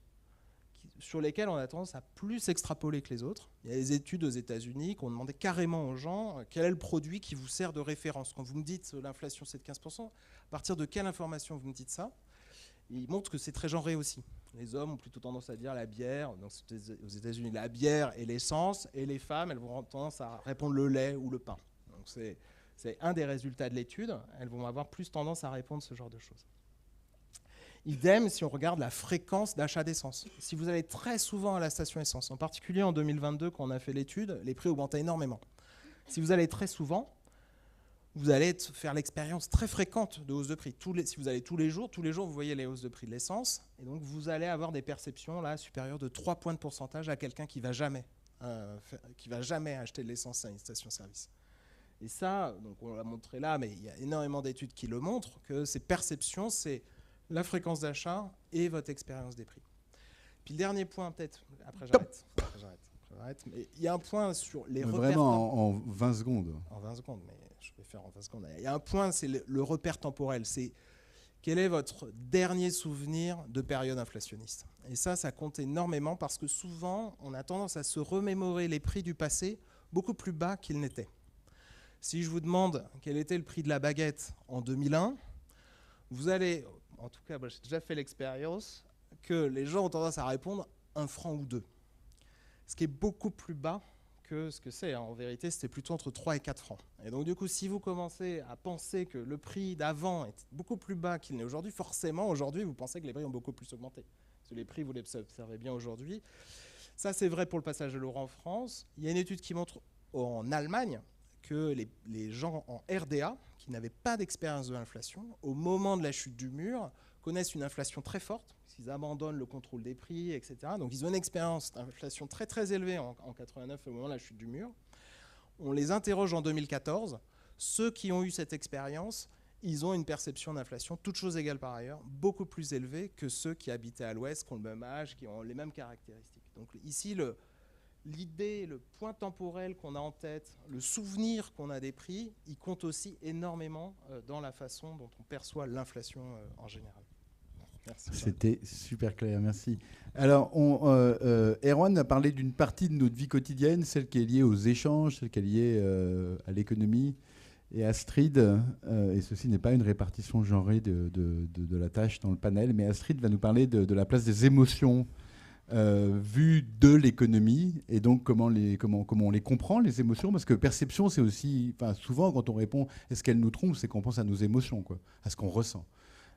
sur lesquels on a tendance à plus extrapoler que les autres. Il y a des études aux États-Unis qui ont demandé carrément aux gens quel est le produit qui vous sert de référence. Quand vous me dites l'inflation c'est de 15%, à partir de quelle information vous me dites ça? Il montre que c'est très genré aussi. Les hommes ont plutôt tendance à dire la bière, donc aux États-Unis la bière et l'essence, et les femmes elles vont avoir tendance à répondre le lait ou le pain. Donc c'est un des résultats de l'étude, elles vont avoir plus tendance à répondre ce genre de choses. Idem si on regarde la fréquence d'achat d'essence. Si vous allez très souvent à la station essence, en particulier en 2022 quand on a fait l'étude, les prix augmentaient énormément. Si vous allez très souvent, vous allez faire l'expérience très fréquente de hausse de prix. Si vous allez tous les jours, vous voyez les hausses de prix de l'essence. Et donc, vous allez avoir des perceptions là, supérieures de 3 points de pourcentage à quelqu'un qui ne va jamais acheter de l'essence à une station-service. Et ça, donc on l'a montré là, mais il y a énormément d'études qui le montrent, que ces perceptions, c'est la fréquence d'achat et votre expérience des prix. Puis le dernier point, peut-être, après j'arrête. Mais il y a un point sur les repères. Vraiment en 20 secondes. En 20 secondes, mais je vais faire en 20 secondes. Il y a un point, c'est le repère temporel. C'est quel est votre dernier souvenir de période inflationniste? Et ça compte énormément parce que souvent, on a tendance à se remémorer les prix du passé beaucoup plus bas qu'ils n'étaient. Si je vous demande quel était le prix de la baguette en 2001, vous allez, en tout cas, moi, j'ai déjà fait l'expérience, que les gens ont tendance à répondre 1 franc ou 2. Ce qui est beaucoup plus bas que ce que c'est. En vérité, c'était plutôt entre 3 et 4 francs. Et donc, du coup, si vous commencez à penser que le prix d'avant est beaucoup plus bas qu'il n'est aujourd'hui, forcément, aujourd'hui, vous pensez que les prix ont beaucoup plus augmenté. Parce que les prix, vous les observez bien aujourd'hui. Ça, c'est vrai pour le passage de l'euro en France. Il y a une étude qui montre en Allemagne que les gens en RDA, qui n'avaient pas d'expérience de l'inflation, au moment de la chute du mur, connaissent une inflation très forte, ils abandonnent le contrôle des prix, etc. Donc ils ont une expérience d'inflation très très élevée en 89 au moment de la chute du mur. On les interroge en 2014. Ceux qui ont eu cette expérience, ils ont une perception d'inflation, toutes choses égales par ailleurs, beaucoup plus élevée que ceux qui habitaient à l'Ouest, qui ont le même âge, qui ont les mêmes caractéristiques. Donc ici, l'idée, le point temporel qu'on a en tête, le souvenir qu'on a des prix, il compte aussi énormément dans la façon dont on perçoit l'inflation en général. Merci. C'était super clair, merci. Alors, Erwan a parlé d'une partie de notre vie quotidienne, celle qui est liée aux échanges, celle qui est liée à l'économie. Et Astrid, et ceci n'est pas une répartition genrée de la tâche dans le panel, mais Astrid va nous parler de la place des émotions vues de l'économie, et donc comment on les comprend, les émotions, parce que perception, c'est aussi, souvent quand on répond « est-ce qu'elle nous trompe ?», c'est qu'on pense à nos émotions, quoi, à ce qu'on ressent.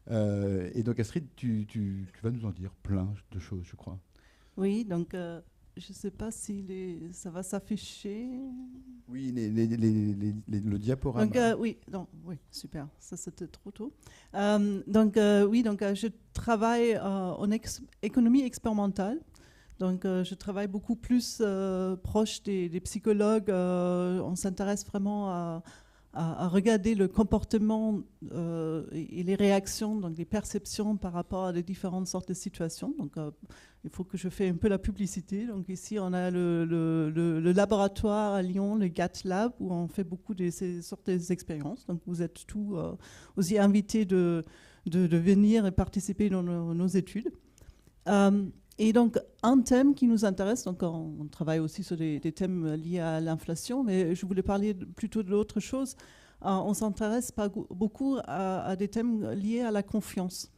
Et donc Astrid, tu vas nous en dire plein de choses, je crois. Oui, donc je ne sais pas si ça va s'afficher. Oui, le diaporama. Donc, oui, super, ça c'était trop tôt. Je travaille en économie expérimentale. Donc, je travaille beaucoup plus proche des psychologues. On s'intéresse vraiment à regarder le comportement et les réactions, donc les perceptions par rapport à des différentes sortes de situations. Donc, il faut que je fasse un peu la publicité. Donc, ici, on a le laboratoire à Lyon, le GATT Lab, où on fait beaucoup de ces sortes d'expériences. Donc, vous êtes tous aussi invités de venir et participer dans nos études. Et donc, un thème qui nous intéresse, donc on travaille aussi sur des thèmes liés à l'inflation, mais je voulais parler plutôt de l'autre chose. On s'intéresse beaucoup à des thèmes liés à la confiance.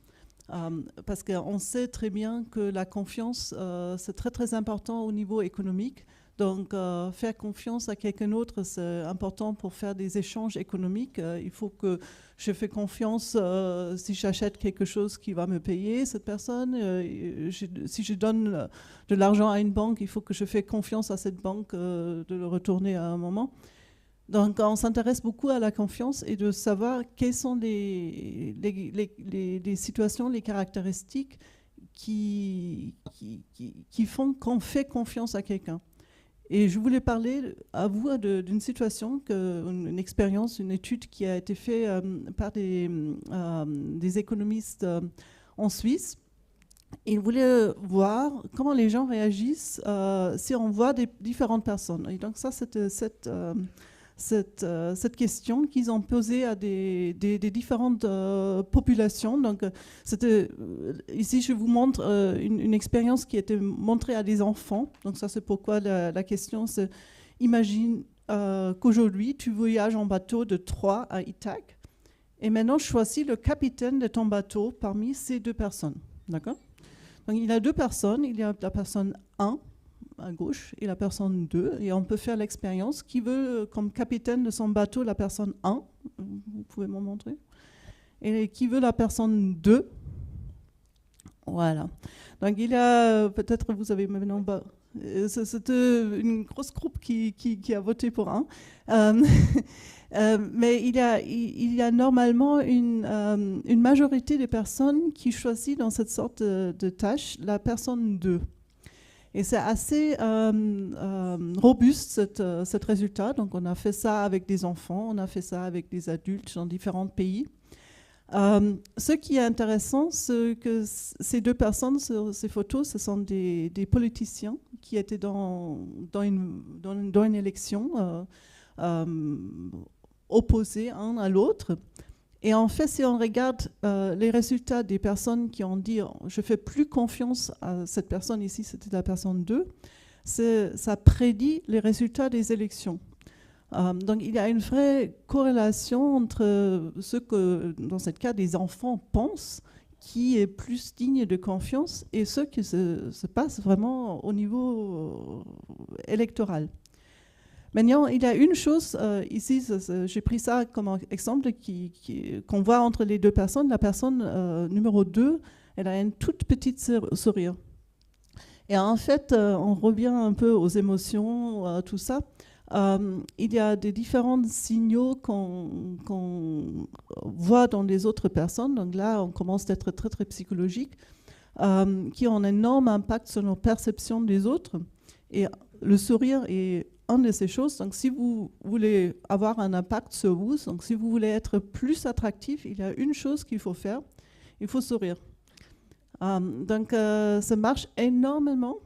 Parce qu'on sait très bien que la confiance, c'est très, très important au niveau économique. Donc, faire confiance à quelqu'un d'autre, c'est important pour faire des échanges économiques. Il faut que je fais confiance si j'achète quelque chose qui va me payer, cette personne. Si je donne de l'argent à une banque, il faut que je fasse confiance à cette banque de le retourner à un moment. Donc, on s'intéresse beaucoup à la confiance et de savoir quelles sont les situations, les caractéristiques qui font qu'on fait confiance à quelqu'un. Et je voulais parler à vous d'une situation, une expérience, une étude qui a été faite par des économistes en Suisse. Ils voulaient voir comment les gens réagissent si on voit des différentes personnes. Et donc ça, c'était cette question qu'ils ont posée à des différentes populations. Donc, ici, je vous montre une expérience qui a été montrée à des enfants. Donc, ça, c'est pourquoi la question, c'est imagine qu'aujourd'hui, tu voyages en bateau de Troyes à Ithaque et maintenant, choisis le capitaine de ton bateau parmi ces deux personnes. D'accord ? Donc, il y a deux personnes. Il y a la personne 1 à gauche et la personne 2, et on peut faire l'expérience. Qui veut comme capitaine de son bateau la personne 1 ? Vous pouvez m'en montrer. Et qui veut la personne 2 ? Voilà. Donc il y a, peut-être vous avez maintenant... C'était une grosse groupe qui a voté pour 1. Mais il y a normalement une majorité des personnes qui choisissent dans cette sorte de tâche la personne 2. Et c'est assez robuste, cet résultat. Donc, on a fait ça avec des enfants, on a fait ça avec des adultes dans différents pays. Ce qui est intéressant, c'est que ces deux personnes sur ces photos, ce sont des politiciens qui étaient dans une élection opposés un à l'autre. Et en fait, si on regarde les résultats des personnes qui ont dit « je fais plus confiance à cette personne ici », c'était la personne 2, ça prédit les résultats des élections. Donc il y a une vraie corrélation entre ce que, dans ce cas, des enfants pensent, qui est plus digne de confiance, et ce qui se passe vraiment au niveau électoral. Maintenant, il y a une chose, ici, j'ai pris ça comme exemple, qu'on voit entre les deux personnes. La personne numéro 2, elle a une toute petite sourire. Et en fait, on revient un peu aux émotions, tout ça. Il y a des différents signaux qu'on voit dans les autres personnes. Donc là, on commence à être très, très psychologique, qui ont un énorme impact sur nos perceptions des autres. Et le sourire est une de ces choses. Donc si vous voulez avoir un impact sur vous, donc si vous voulez être plus attractif, il y a une chose qu'il faut faire, il faut sourire. Donc ça marche énormément.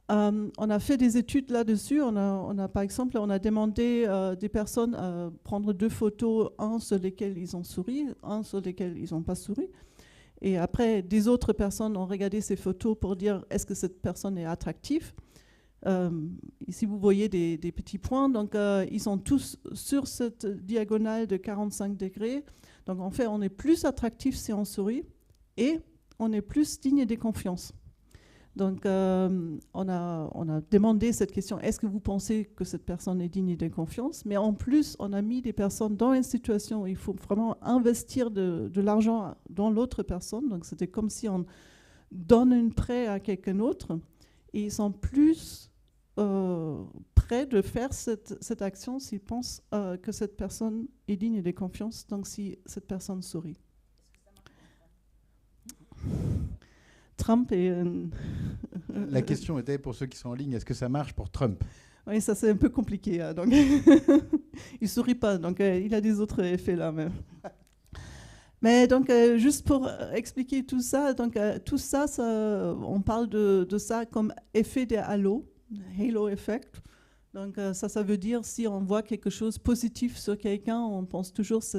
On a fait des études là-dessus. On a, par exemple, on a demandé des personnes à prendre 2 photos, un sur lesquelles ils ont souri, un sur lesquelles ils n'ont pas souri. Et après, des autres personnes ont regardé ces photos pour dire est-ce que cette personne est attractive. Ici, vous voyez des petits points. Donc, ils sont tous sur cette diagonale de 45 degrés. Donc, en fait, on est plus attractif si on sourit et on est plus digne de confiance. Donc, on a demandé cette question, est-ce que vous pensez que cette personne est digne de confiance? Mais en plus, on a mis des personnes dans une situation où il faut vraiment investir de l'argent dans l'autre personne. Donc, c'était comme si on donne un prêt à quelqu'un d'autre. Et ils sont plus prêts de faire cette action s'ils pensent que cette personne est digne de confiance, donc si cette personne sourit. Trump est... La question était, pour ceux qui sont en ligne, est-ce que ça marche pour Trump? Oui, ça c'est un peu compliqué. Hein, donc il ne sourit pas, donc il a des autres effets là même. Mais donc, juste pour expliquer tout ça, donc, tout ça, on parle de ça comme effet des halo effect. Donc, ça veut dire si on voit quelque chose de positif sur quelqu'un, on pense toujours ça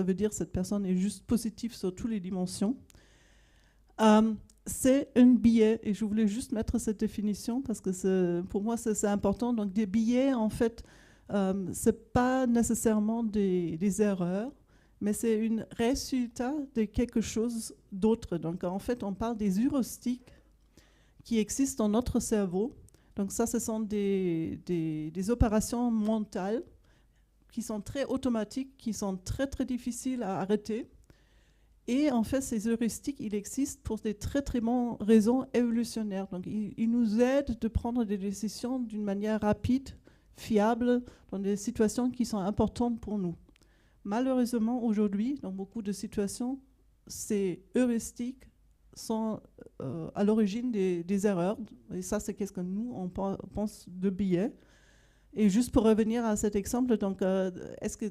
veut dire que cette personne est juste positive sur toutes les dimensions. C'est un billet, et je voulais juste mettre cette définition parce que pour moi, c'est important. Donc, des billets, en fait, ce n'est pas nécessairement des erreurs, mais c'est un résultat de quelque chose d'autre. Donc, en fait, on parle des heuristiques qui existent dans notre cerveau. Donc, ça, ce sont des opérations mentales qui sont très automatiques, qui sont très, très difficiles à arrêter. Et en fait, ces heuristiques, ils existent pour des très, très bonnes raisons évolutionnaires. Donc, ils nous aident de prendre des décisions d'une manière rapide, fiable, dans des situations qui sont importantes pour nous. Malheureusement, aujourd'hui, dans beaucoup de situations, ces heuristiques sont à l'origine des erreurs. Et ça, c'est qu'est-ce que nous, on pense de billets. Et juste pour revenir à cet exemple, donc, est-ce que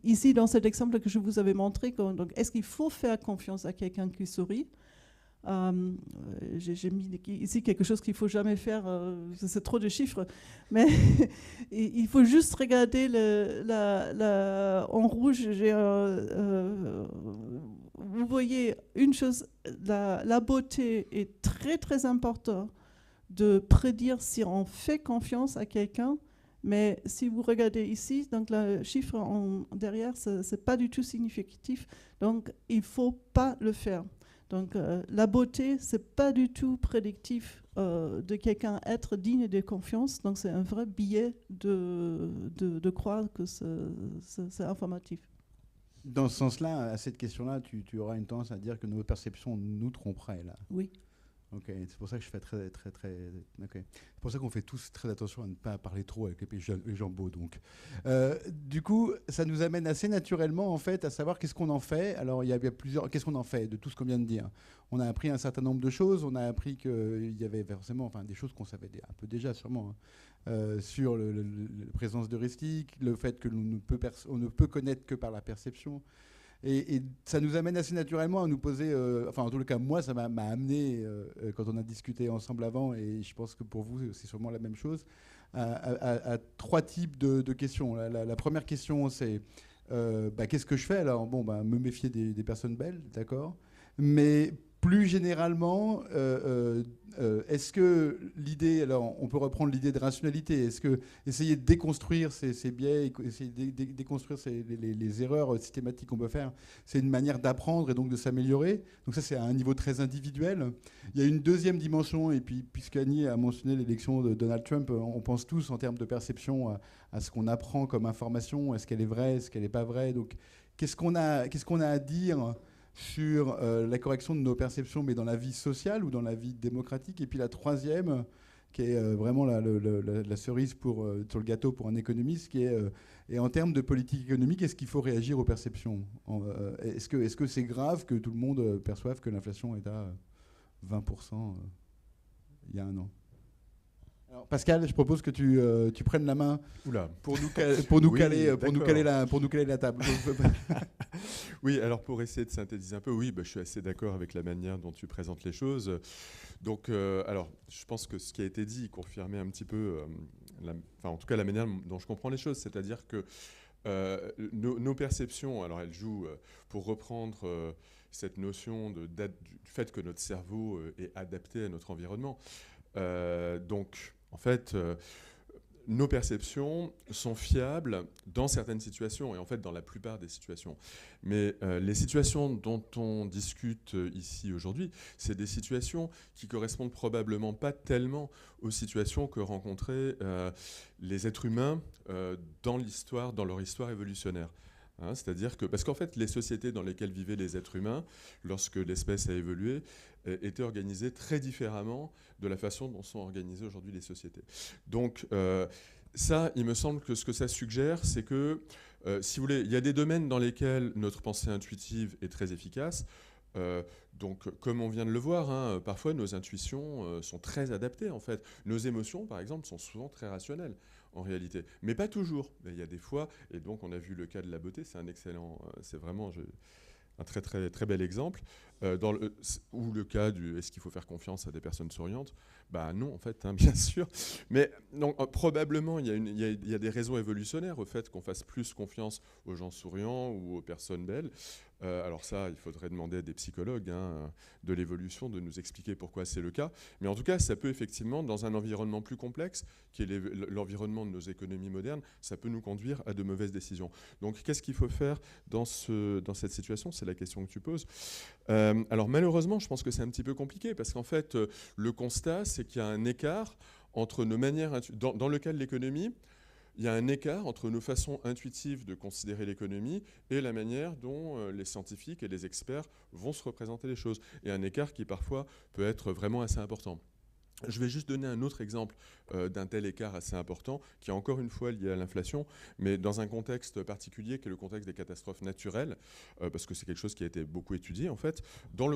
ici, dans cet exemple que je vous avais montré, donc, est-ce qu'il faut faire confiance à quelqu'un qui sourit? J'ai mis ici quelque chose qu'il ne faut jamais faire, c'est trop de chiffres, mais il faut juste regarder en rouge. Vous voyez une chose, la beauté est très très importante de prédire si on fait confiance à quelqu'un. Mais si vous regardez ici, donc le chiffre derrière, ce n'est pas du tout significatif. Donc, il ne faut pas le faire. Donc, la beauté, ce n'est pas du tout prédictif de quelqu'un être digne de confiance. Donc, c'est un vrai biais de croire que c'est informatif. Dans ce sens-là, à cette question-là, tu auras une tendance à dire que nos perceptions nous tromperaient, là. Oui. Ok, c'est pour ça que je fais très. Okay. C'est pour ça qu'on fait tous très attention à ne pas parler trop avec les gens beaux. Donc, du coup, ça nous amène assez naturellement en fait à savoir qu'est-ce qu'on en fait. Alors, il y a plusieurs. Qu'est-ce qu'on en fait de tout ce qu'on vient de dire? On a appris un certain nombre de choses. On a appris qu'il y avait forcément, des choses qu'on savait un peu déjà sûrement sur la présence d'heuristiques, le fait que on ne peut connaître que par la perception. Et ça nous amène assez naturellement à nous poser, en tout cas moi ça m'a amené, quand on a discuté ensemble avant, et je pense que pour vous c'est sûrement la même chose, à 3 types de questions. La première question c'est, qu'est-ce que je fais alors? Bon, me méfier des personnes belles, d'accord, mais plus généralement, est-ce que l'idée, alors on peut reprendre l'idée de rationalité, est-ce que essayer de déconstruire ces biais, essayer de déconstruire les erreurs systématiques qu'on peut faire, c'est une manière d'apprendre et donc de s'améliorer. Donc ça, c'est à un niveau très individuel. Il y a une deuxième dimension, et puis puisqu'Annie a mentionné l'élection de Donald Trump, on pense tous en termes de perception à ce qu'on apprend comme information, est-ce qu'elle est vraie, est-ce qu'elle n'est pas vraie. Donc qu'est-ce qu'on a à dire sur la correction de nos perceptions, mais dans la vie sociale ou dans la vie démocratique. Et puis la troisième, qui est vraiment la cerise sur le gâteau pour un économiste, qui est et en termes de politique économique, est-ce qu'il faut réagir aux perceptions Est-ce que c'est grave que tout le monde perçoive que l'inflation est à 20% il y a un an? Alors, Pascal, je propose que tu prennes la main pour nous caler la table. Oui, alors pour essayer de synthétiser un peu, oui, je suis assez d'accord avec la manière dont tu présentes les choses. Donc, alors, je pense que ce qui a été dit confirmait un petit peu, en tout cas la manière dont je comprends les choses, c'est-à-dire que nos perceptions, alors elles jouent, pour reprendre cette notion du fait que notre cerveau est adapté à notre environnement. Donc, en fait, nos perceptions sont fiables dans certaines situations, et en fait dans la plupart des situations. Mais les situations dont on discute ici aujourd'hui, c'est des situations qui correspondent probablement pas tellement aux situations que rencontraient les êtres humains dans leur histoire évolutionnaire. C'est-à-dire que, parce qu'en fait, les sociétés dans lesquelles vivaient les êtres humains, lorsque l'espèce a évolué, étaient organisées très différemment de la façon dont sont organisées aujourd'hui les sociétés. Donc, ça, il me semble que ce que ça suggère, c'est que, si vous voulez, il y a des domaines dans lesquels notre pensée intuitive est très efficace. Donc, comme on vient de le voir, parfois nos intuitions sont très adaptées, en fait. Nos émotions, par exemple, sont souvent très rationnelles, en réalité. Mais pas toujours. Il y a des fois, et donc on a vu le cas de la beauté, c'est vraiment un très, très, très bel exemple. Ou le cas du est-ce qu'il faut faire confiance à des personnes souriantes? Non, en fait, bien sûr. Mais donc, probablement, il y a des raisons évolutionnaires au fait qu'on fasse plus confiance aux gens souriants ou aux personnes belles. Alors ça, il faudrait demander à des psychologues de l'évolution de nous expliquer pourquoi c'est le cas. Mais en tout cas, ça peut effectivement, dans un environnement plus complexe, qui est l'environnement de nos économies modernes, ça peut nous conduire à de mauvaises décisions. Donc, qu'est-ce qu'il faut faire dans cette situation? C'est la question que tu poses. Alors malheureusement, je pense que c'est un petit peu compliqué, parce qu'en fait, le constat, c'est qu'il y a un écart entre nos manières... Dans le cas de l'économie, il y a un écart entre nos façons intuitives de considérer l'économie et la manière dont les scientifiques et les experts vont se représenter les choses. Et un écart qui parfois peut être vraiment assez important. Je vais juste donner un autre exemple d'un tel écart assez important, qui est encore une fois lié à l'inflation, mais dans un contexte particulier, qui est le contexte des catastrophes naturelles, parce que c'est quelque chose qui a été beaucoup étudié en fait. Dans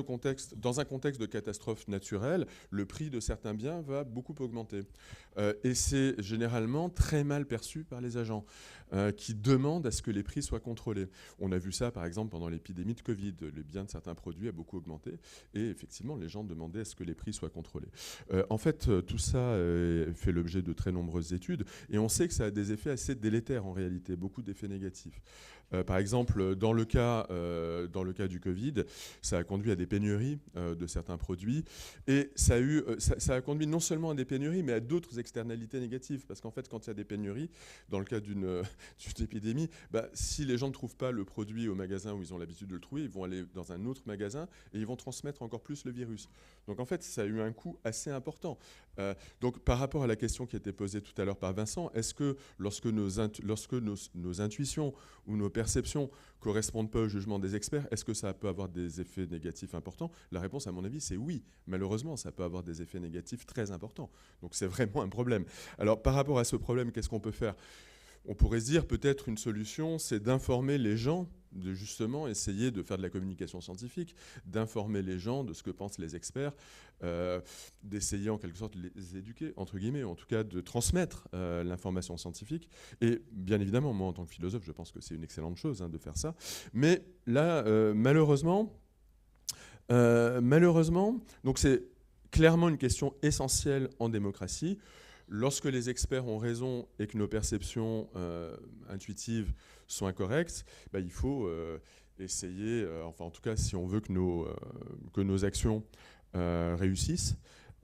un contexte de catastrophe naturelle, le prix de certains biens va beaucoup augmenter. Et c'est généralement très mal perçu par les agents, qui demandent à ce que les prix soient contrôlés. On a vu ça par exemple pendant l'épidémie de Covid. Le bien de certains produits a beaucoup augmenté, et effectivement les gens demandaient à ce que les prix soient contrôlés. En fait, tout ça fait l'objet de très nombreuses études, et on sait que ça a des effets assez délétères en réalité, beaucoup d'effets négatifs. Par exemple, dans le cas du Covid, ça a conduit à des pénuries de certains produits, et ça a conduit non seulement à des pénuries, mais à d'autres externalités négatives, parce qu'en fait, quand il y a des pénuries, dans le cas d'une épidémie, si les gens ne trouvent pas le produit au magasin où ils ont l'habitude de le trouver, ils vont aller dans un autre magasin et ils vont transmettre encore plus le virus. Donc en fait, ça a eu un coût assez important. Donc par rapport à la question qui a été posée tout à l'heure par Vincent, est-ce que lorsque nos intuitions ou nos perceptions correspondent pas au jugement des experts, est-ce que ça peut avoir des effets négatifs importants? La réponse, à mon avis, c'est oui. Malheureusement, ça peut avoir des effets négatifs très importants. Donc c'est vraiment un problème. Alors par rapport à ce problème, qu'est-ce qu'on peut faire? On pourrait se dire peut-être une solution, c'est d'informer les gens, de justement essayer de faire de la communication scientifique, d'informer les gens de ce que pensent les experts, d'essayer en quelque sorte de les éduquer, entre guillemets, ou en tout cas de transmettre l'information scientifique. Et bien évidemment, moi en tant que philosophe, je pense que c'est une excellente chose de faire ça. Mais là, malheureusement, donc c'est clairement une question essentielle en démocratie. Lorsque les experts ont raison et que nos perceptions intuitives sont incorrectes, il faut essayer, enfin en tout cas si on veut que nos actions réussissent,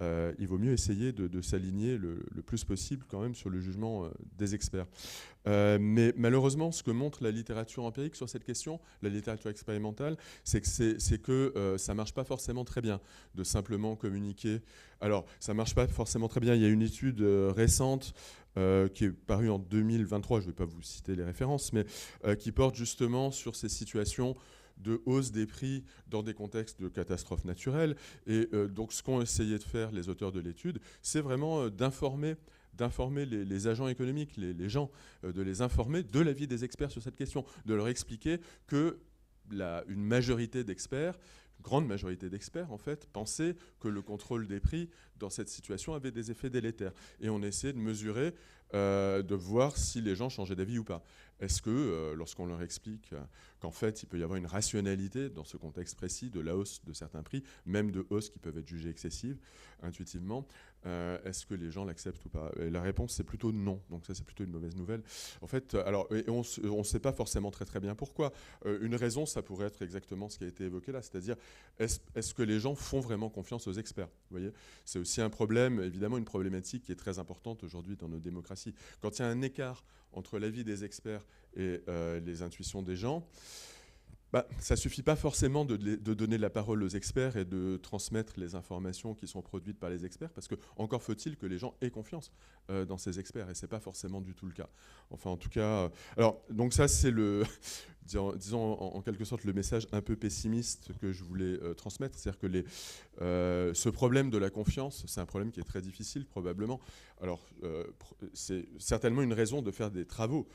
il vaut mieux essayer de s'aligner le plus possible quand même sur le jugement des experts. Mais malheureusement, ce que montre la littérature empirique sur cette question, la littérature expérimentale, c'est que ça ne marche pas forcément très bien de simplement communiquer. Alors, ça ne marche pas forcément très bien. Il y a une étude récente qui est parue en 2023, je ne vais pas vous citer les références, mais qui porte justement sur ces situations de hausse des prix dans des contextes de catastrophes naturelles. Et donc ce qu'ont essayé de faire les auteurs de l'étude, c'est vraiment d'informer les agents économiques, les gens, de les informer de l'avis des experts sur cette question, de leur expliquer que une majorité d'experts, une grande majorité d'experts en fait, pensaient que le contrôle des prix dans cette situation avait des effets délétères. Et on essaie de mesurer, de voir si les gens changeaient d'avis ou pas. Est-ce que, lorsqu'on leur explique qu'en fait, il peut y avoir une rationalité dans ce contexte précis de la hausse de certains prix, même de hausses qui peuvent être jugées excessives, intuitivement, est-ce que les gens l'acceptent ou pas? Et la réponse, c'est plutôt non. Donc ça, c'est plutôt une mauvaise nouvelle. En fait, alors, on ne sait pas forcément très bien pourquoi. Une raison, ça pourrait être exactement ce qui a été évoqué là, c'est-à-dire, est-ce que les gens font vraiment confiance aux experts? Vous voyez, c'est aussi un problème, évidemment, une problématique qui est très importante aujourd'hui dans nos démocraties. Quand il y a un écart entre l'avis des experts et les intuitions des gens, ça ne suffit pas forcément de donner la parole aux experts et de transmettre les informations qui sont produites par les experts, parce que encore faut-il que les gens aient confiance dans ces experts, et ce n'est pas forcément du tout le cas. Enfin, en tout cas, alors, donc ça, c'est disons en quelque sorte le message un peu pessimiste que je voulais transmettre, c'est-à-dire que ce problème de la confiance, c'est un problème qui est très difficile probablement. Alors, c'est certainement une raison de faire des travaux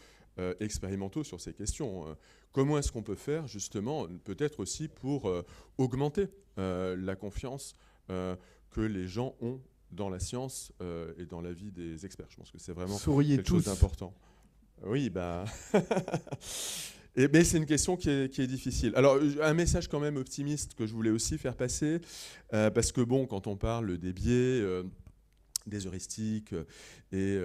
expérimentaux sur ces questions. Comment est-ce qu'on peut faire, justement, peut-être aussi pour augmenter la confiance que les gens ont dans la science et dans l'avis des experts? Je pense que c'est vraiment quelque chose d'important. Oui, mais c'est une question qui est difficile. Alors, un message quand même optimiste que je voulais aussi faire passer, parce que bon, quand on parle des biais, des heuristiques et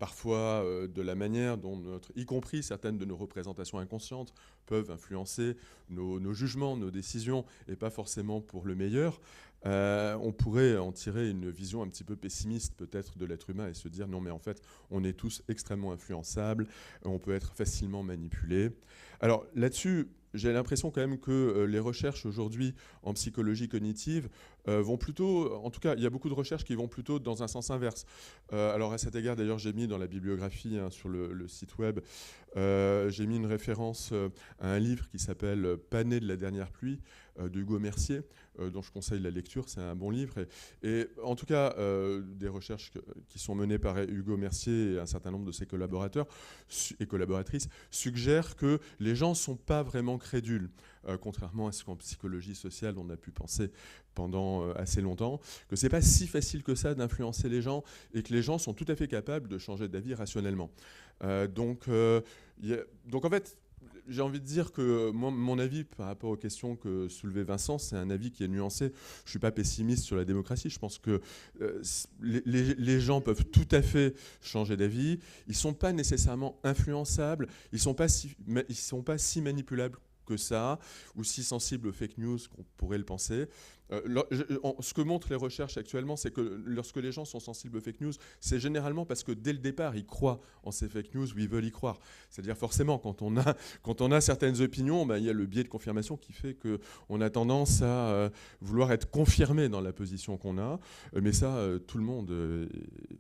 parfois de la manière dont y compris certaines de nos représentations inconscientes peuvent influencer nos jugements, nos décisions, et pas forcément pour le meilleur, on pourrait en tirer une vision un petit peu pessimiste peut-être de l'être humain et se dire non mais en fait on est tous extrêmement influençables, on peut être facilement manipulés. Alors là-dessus, j'ai l'impression quand même que les recherches aujourd'hui en psychologie cognitive vont plutôt, en tout cas, il y a beaucoup de recherches qui vont plutôt dans un sens inverse. Alors à cet égard, d'ailleurs, j'ai mis dans la bibliographie sur le site web, j'ai mis une référence à un livre qui s'appelle « Pané de la dernière pluie » de Hugo Mercier, dont je conseille la lecture, c'est un bon livre. Et en tout cas, des recherches qui sont menées par Hugo Mercier et un certain nombre de ses collaborateurs et collaboratrices suggèrent que les gens ne sont pas vraiment crédules, contrairement à ce qu'en psychologie sociale on a pu penser pendant assez longtemps, que ce n'est pas si facile que ça d'influencer les gens et que les gens sont tout à fait capables de changer d'avis rationnellement. Donc en fait, j'ai envie de dire que mon avis par rapport aux questions que soulevait Vincent, c'est un avis qui est nuancé. Je ne suis pas pessimiste sur la démocratie. Je pense que les gens peuvent tout à fait changer d'avis. Ils ne sont pas nécessairement influençables. Ils ne sont pas si manipulables que ça, ou si sensibles aux fake news qu'on pourrait le penser. Ce que montrent les recherches actuellement, c'est que lorsque les gens sont sensibles aux fake news, c'est généralement parce que dès le départ, ils croient en ces fake news ou ils veulent y croire. C'est-à-dire forcément, quand on a certaines opinions, il y a le biais de confirmation qui fait qu'on a tendance à vouloir être confirmé dans la position qu'on a. Mais ça, tout le monde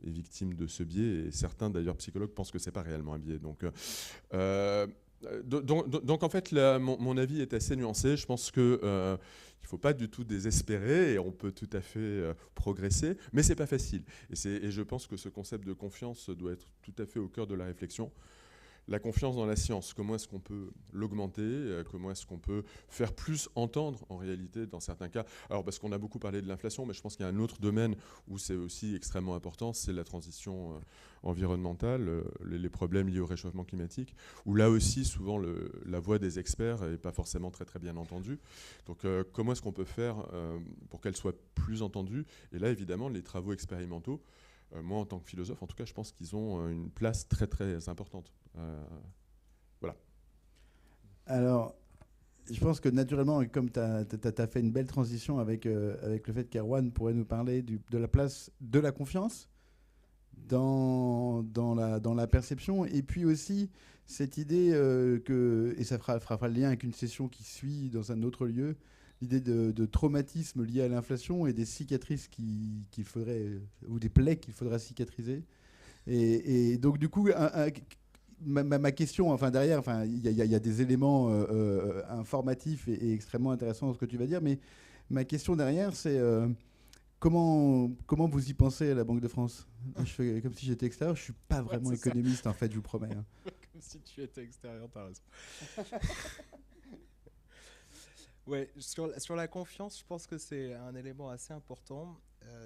est victime de ce biais, et certains d'ailleurs psychologues pensent que ce n'est pas réellement un biais. Donc en fait, mon avis est assez nuancé. Je pense qu'il ne faut pas du tout désespérer et on peut tout à fait progresser, mais ce n'est pas facile. Et je pense que ce concept de confiance doit être tout à fait au cœur de la réflexion. La confiance dans la science, comment est-ce qu'on peut l'augmenter, comment est-ce qu'on peut faire plus entendre en réalité dans certains cas. Alors parce qu'on a beaucoup parlé de l'inflation, mais je pense qu'il y a un autre domaine où c'est aussi extrêmement important, c'est la transition environnementale, les problèmes liés au réchauffement climatique, où là aussi souvent la voix des experts n'est pas forcément très très bien entendue. Donc comment est-ce qu'on peut faire pour qu'elle soit plus entendue? Et là évidemment les travaux expérimentaux, moi en tant que philosophe en tout cas, je pense qu'ils ont une place très très importante. Voilà. Alors, je pense que naturellement, comme tu as fait une belle transition avec le fait qu'Erwan pourrait nous parler de la place de la confiance dans la perception, et puis aussi cette idée et ça fera le lien avec une session qui suit dans un autre lieu, l'idée de traumatisme lié à l'inflation et des cicatrices qu'il faudrait, ou des plaies qu'il faudra cicatriser. Et donc du coup, ma question, enfin derrière, enfin il y a des éléments informatifs et extrêmement intéressants dans ce que tu vas dire, mais ma question derrière, c'est comment vous y pensez à la Banque de France? Je fais comme si j'étais extérieur, je suis pas vraiment économiste en fait, je vous promets. Hein. Comme si tu étais extérieur, t'as raison. Ouais, sur la confiance, je pense que c'est un élément assez important,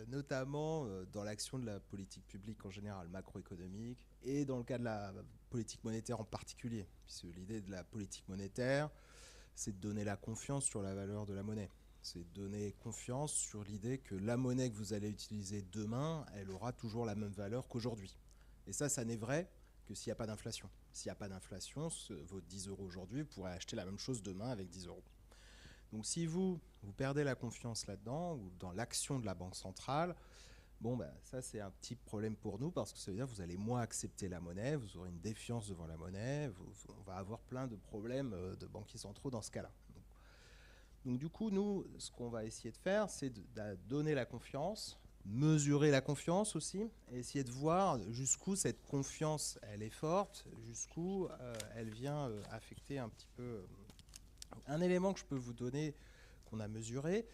notamment dans l'action de la politique publique en général, macroéconomique, et dans le cas de la politique monétaire en particulier, puisque l'idée de la politique monétaire, c'est de donner la confiance sur la valeur de la monnaie. C'est de donner confiance sur l'idée que la monnaie que vous allez utiliser demain, elle aura toujours la même valeur qu'aujourd'hui. Et ça n'est vrai que s'il n'y a pas d'inflation. S'il n'y a pas d'inflation, vos 10 € aujourd'hui, vous pourrez acheter la même chose demain avec 10 €. Donc si vous perdez la confiance là-dedans, ou dans l'action de la Banque centrale, ça c'est un petit problème pour nous, parce que ça veut dire que vous allez moins accepter la monnaie, vous aurez une défiance devant la monnaie, on va avoir plein de problèmes de banquiers centraux dans ce cas-là. Donc du coup, nous, ce qu'on va essayer de faire, c'est de donner la confiance, mesurer la confiance aussi, et essayer de voir jusqu'où cette confiance, elle est forte, jusqu'où elle vient affecter un petit peu... Un élément que je peux vous donner, qu'on a mesuré,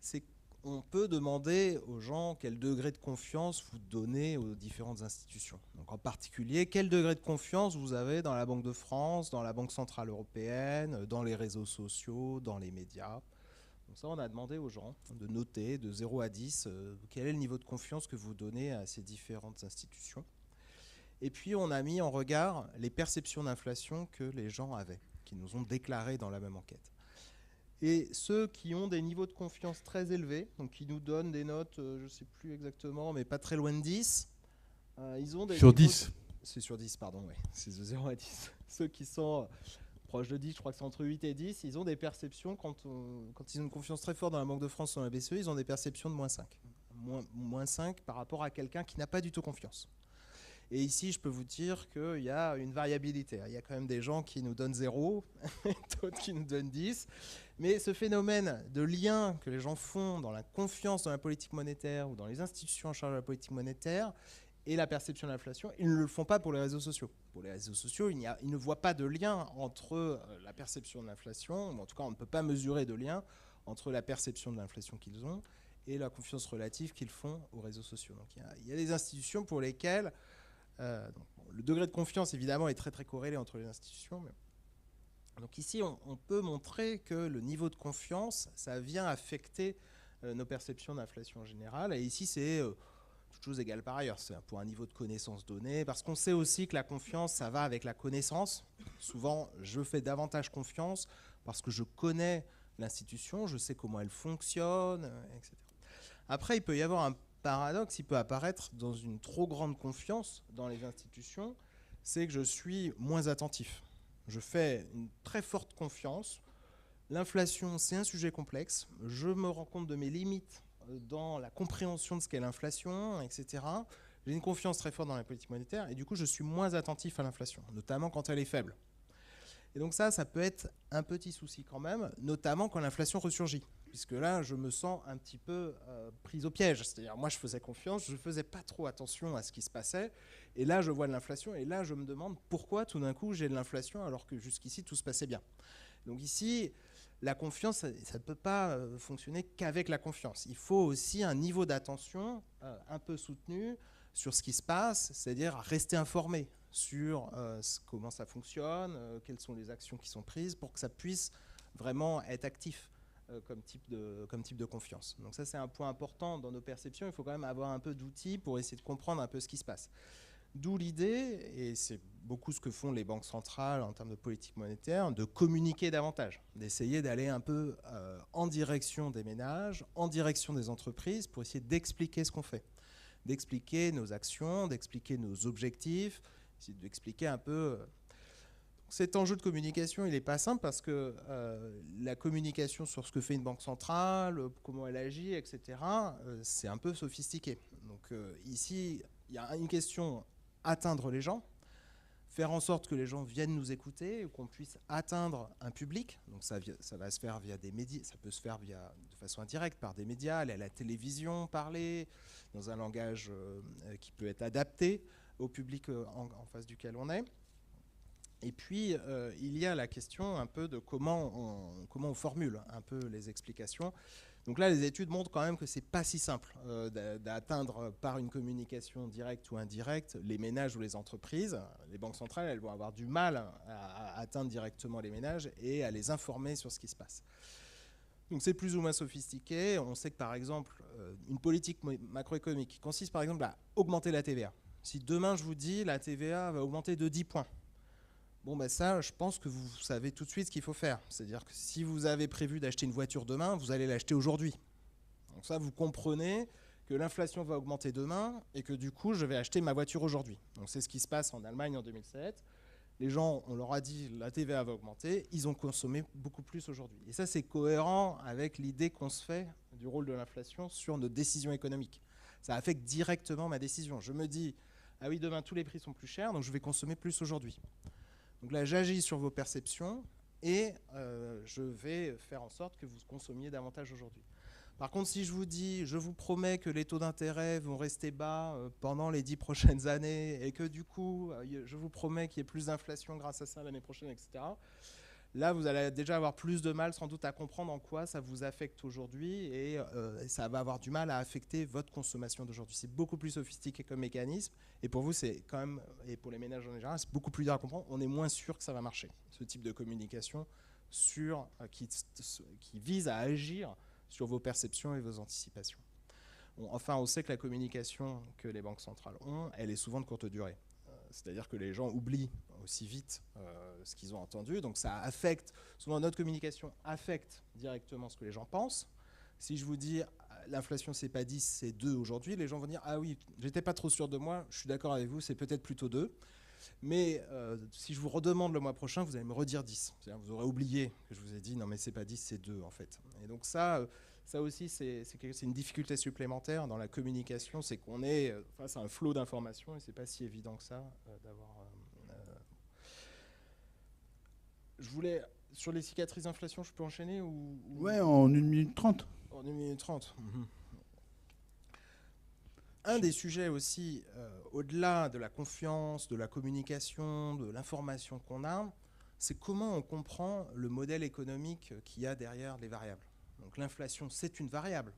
c'est qu'on peut demander aux gens quel degré de confiance vous donnez aux différentes institutions. Donc en particulier, quel degré de confiance vous avez dans la Banque de France, dans la Banque Centrale Européenne, dans les réseaux sociaux, dans les médias. Donc ça, on a demandé aux gens de noter de 0 à 10 quel est le niveau de confiance que vous donnez à ces différentes institutions. Et puis on a mis en regard les perceptions d'inflation que les gens avaient, qui nous ont déclarées dans la même enquête. Et ceux qui ont des niveaux de confiance très élevés, donc qui nous donnent des notes, je ne sais plus exactement, mais pas très loin de 10, ils ont des... Sur 10 C'est sur 10, pardon, oui. C'est de 0 à 10. Ceux qui sont proches de 10, je crois que c'est entre 8 et 10, ils ont des perceptions, quand ils ont une confiance très forte dans la Banque de France ou dans la BCE, ils ont des perceptions de moins 5. Moins 5 par rapport à quelqu'un qui n'a pas du tout confiance. Et ici, je peux vous dire qu'il y a une variabilité. Il y a quand même des gens qui nous donnent 0, d'autres qui nous donnent 10. Mais ce phénomène de lien que les gens font dans la confiance dans la politique monétaire ou dans les institutions en charge de la politique monétaire et la perception de l'inflation, ils ne le font pas pour les réseaux sociaux. Pour les réseaux sociaux, ils ne voient pas de lien entre la perception de l'inflation, ou en tout cas, on ne peut pas mesurer de lien entre la perception de l'inflation qu'ils ont et la confiance relative qu'ils font aux réseaux sociaux. Donc il y a des institutions pour lesquelles le degré de confiance, évidemment, est très très corrélé entre les institutions. Donc ici, on peut montrer que le niveau de confiance, ça vient affecter nos perceptions d'inflation en général. Et ici, c'est toute chose égale par ailleurs. C'est pour un niveau de connaissance donné, parce qu'on sait aussi que la confiance, ça va avec la connaissance. Souvent, je fais davantage confiance parce que je connais l'institution, je sais comment elle fonctionne, etc. Après, il peut y avoir un paradoxe, il peut apparaître dans une trop grande confiance dans les institutions, c'est que je suis moins attentif. Je fais une très forte confiance. L'inflation, c'est un sujet complexe. Je me rends compte de mes limites dans la compréhension de ce qu'est l'inflation, etc. J'ai une confiance très forte dans la politique monétaire et du coup, je suis moins attentif à l'inflation, notamment quand elle est faible. Et donc ça peut être un petit souci quand même, notamment quand l'inflation ressurgit. Puisque là, je me sens un petit peu prise au piège. C'est-à-dire, moi, je faisais confiance, je ne faisais pas trop attention à ce qui se passait. Et là, je vois de l'inflation, et là, je me demande pourquoi, tout d'un coup, j'ai de l'inflation, alors que jusqu'ici, tout se passait bien. Donc ici, la confiance, ça ne peut pas fonctionner qu'avec la confiance. Il faut aussi un niveau d'attention un peu soutenu sur ce qui se passe, c'est-à-dire rester informé sur comment ça fonctionne, quelles sont les actions qui sont prises, pour que ça puisse vraiment être actif. Comme type de confiance. Donc ça, c'est un point important dans nos perceptions. Il faut quand même avoir un peu d'outils pour essayer de comprendre un peu ce qui se passe. D'où l'idée, et c'est beaucoup ce que font les banques centrales en termes de politique monétaire, de communiquer davantage, d'essayer d'aller un peu en direction des ménages, en direction des entreprises, pour essayer d'expliquer ce qu'on fait, d'expliquer nos actions, d'expliquer nos objectifs, essayer d'expliquer un peu... cet enjeu de communication, il n'est pas simple parce que la communication sur ce que fait une banque centrale, comment elle agit, etc., c'est un peu sophistiqué. Donc ici, il y a une question, atteindre les gens, faire en sorte que les gens viennent nous écouter, qu'on puisse atteindre un public. Donc ça va se faire via des médias, ça peut se faire de façon indirecte par des médias, aller à la télévision, parler dans un langage qui peut être adapté au public en face duquel on est. Et puis, il y a la question un peu de comment on formule un peu les explications. Donc là, les études montrent quand même que ce n'est pas si simple d'atteindre par une communication directe ou indirecte les ménages ou les entreprises. Les banques centrales, elles vont avoir du mal à atteindre directement les ménages et à les informer sur ce qui se passe. Donc c'est plus ou moins sophistiqué. On sait que par exemple, une politique macroéconomique qui consiste par exemple à augmenter la TVA. Si demain je vous dis la TVA va augmenter de 10 points, bon ben ça, je pense que vous savez tout de suite ce qu'il faut faire. C'est-à-dire que si vous avez prévu d'acheter une voiture demain, vous allez l'acheter aujourd'hui. Donc ça, vous comprenez que l'inflation va augmenter demain et que du coup, je vais acheter ma voiture aujourd'hui. Donc c'est ce qui se passe en Allemagne en 2007. Les gens, on leur a dit la TVA va augmenter, ils ont consommé beaucoup plus aujourd'hui. Et ça, c'est cohérent avec l'idée qu'on se fait du rôle de l'inflation sur nos décisions économiques. Ça affecte directement ma décision. Je me dis, ah oui, demain, tous les prix sont plus chers, donc je vais consommer plus aujourd'hui. Donc là, j'agis sur vos perceptions et je vais faire en sorte que vous consommiez davantage aujourd'hui. Par contre, si je vous dis, je vous promets que les taux d'intérêt vont rester bas pendant les 10 prochaines années et que du coup, je vous promets qu'il y ait plus d'inflation grâce à ça l'année prochaine, etc. Là, vous allez déjà avoir plus de mal sans doute à comprendre en quoi ça vous affecte aujourd'hui et ça va avoir du mal à affecter votre consommation d'aujourd'hui. C'est beaucoup plus sophistiqué comme mécanisme et pour vous, c'est quand même, et pour les ménages en général, c'est beaucoup plus dur à comprendre. On est moins sûr que ça va marcher, ce type de communication qui vise à agir sur vos perceptions et vos anticipations. Bon, enfin, on sait que la communication que les banques centrales ont, elle est souvent de courte durée. C'est-à-dire que les gens oublient aussi vite ce qu'ils ont entendu. Donc ça affecte, souvent notre communication affecte directement ce que les gens pensent. Si je vous dis l'inflation c'est pas 10, c'est 2 aujourd'hui, les gens vont dire ah oui, j'étais pas trop sûr de moi, je suis d'accord avec vous, c'est peut-être plutôt 2. Mais si je vous redemande le mois prochain, vous allez me redire 10. C'est-à-dire vous aurez oublié que je vous ai dit non mais c'est pas 10, c'est 2 en fait. Et donc ça aussi c'est une difficulté supplémentaire dans la communication, c'est qu'on est face à un flot d'informations et c'est pas si évident que ça d'avoir... Je voulais, sur les cicatrices d'inflation, je peux enchaîner ou... Ouais, en 1 minute 30. En 1 minute 30. Un des sujets aussi, au-delà de la confiance, de la communication, de l'information qu'on a, c'est comment on comprend le modèle économique qu'il y a derrière les variables. Donc l'inflation, c'est une variable.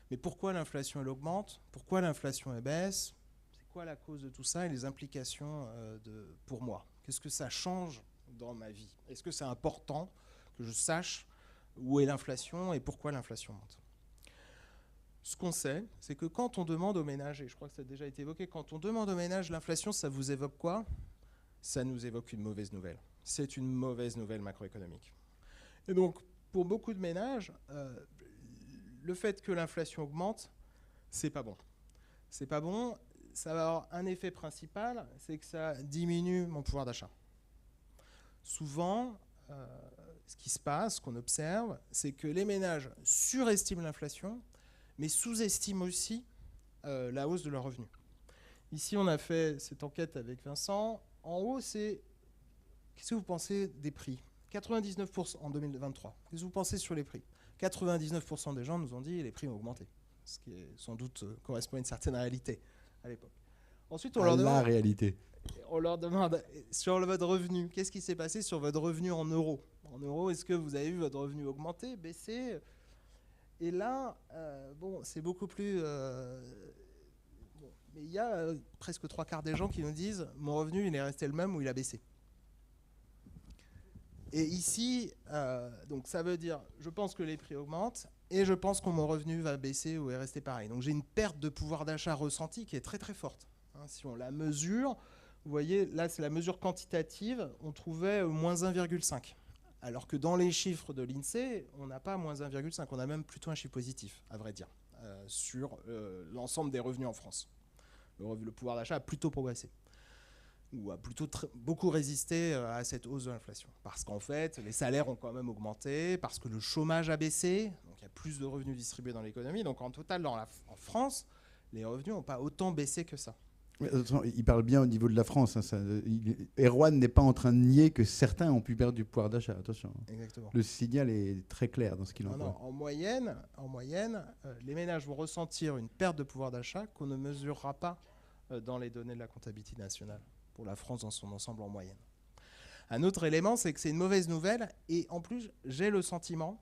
Mais pourquoi l'inflation, elle augmente? Pourquoi l'inflation, elle baisse? C'est quoi la cause de tout ça et les implications pour moi? Qu'est-ce que ça change dans ma vie? Est-ce que c'est important que je sache où est l'inflation et pourquoi l'inflation monte? Ce qu'on sait, c'est que quand on demande aux ménages, et je crois que ça a déjà été évoqué, quand on demande aux ménages l'inflation, ça vous évoque quoi? Ça nous évoque une mauvaise nouvelle. C'est une mauvaise nouvelle macroéconomique. Et donc, pour beaucoup de ménages, le fait que l'inflation augmente, c'est pas bon. C'est pas bon, ça va avoir un effet principal, c'est que ça diminue mon pouvoir d'achat. Souvent, ce qui se passe, ce qu'on observe, c'est que les ménages surestiment l'inflation, mais sous-estiment aussi la hausse de leurs revenus. Ici, on a fait cette enquête avec Vincent. En haut, c'est qu'est-ce que vous pensez des prix? 99% en 2023. Qu'est-ce que vous pensez sur les prix? 99% des gens nous ont dit que les prix ont augmenté, ce qui est, sans doute correspond à une certaine réalité à l'époque. Ensuite, on leur demande, la réalité. On leur demande sur votre revenu, qu'est-ce qui s'est passé sur votre revenu en euros? En euros, est-ce que vous avez vu votre revenu augmenter, baisser? Et là, bon, c'est beaucoup plus... mais il y a presque 3/4 des gens qui nous disent « Mon revenu, il est resté le même ou il a baissé ». Et ici, donc ça veut dire, je pense que les prix augmentent et je pense que mon revenu va baisser ou est resté pareil. Donc j'ai une perte de pouvoir d'achat ressentie qui est très très forte. Hein, si on la mesure, vous voyez, là c'est la mesure quantitative, on trouvait moins 1,5. Alors que dans les chiffres de l'INSEE, on n'a pas moins 1,5, on a même plutôt un chiffre positif, à vrai dire, sur l'ensemble des revenus en France. Le pouvoir d'achat a plutôt progressé. ou a plutôt beaucoup résisté à cette hausse de l'inflation. Parce qu'en fait, les salaires ont quand même augmenté, parce que le chômage a baissé, donc il y a plus de revenus distribués dans l'économie. Donc en total, en France, les revenus n'ont pas autant baissé que ça. Il parle bien au niveau de la France. Erwan n'est pas en train de nier que certains ont pu perdre du pouvoir d'achat. Attention. Exactement. Le signal est très clair dans ce qu'il emploie. En moyenne, les ménages vont ressentir une perte de pouvoir d'achat qu'on ne mesurera pas dans les données de la comptabilité nationale pour la France dans son ensemble en moyenne. Un autre élément, c'est que c'est une mauvaise nouvelle et en plus, j'ai le sentiment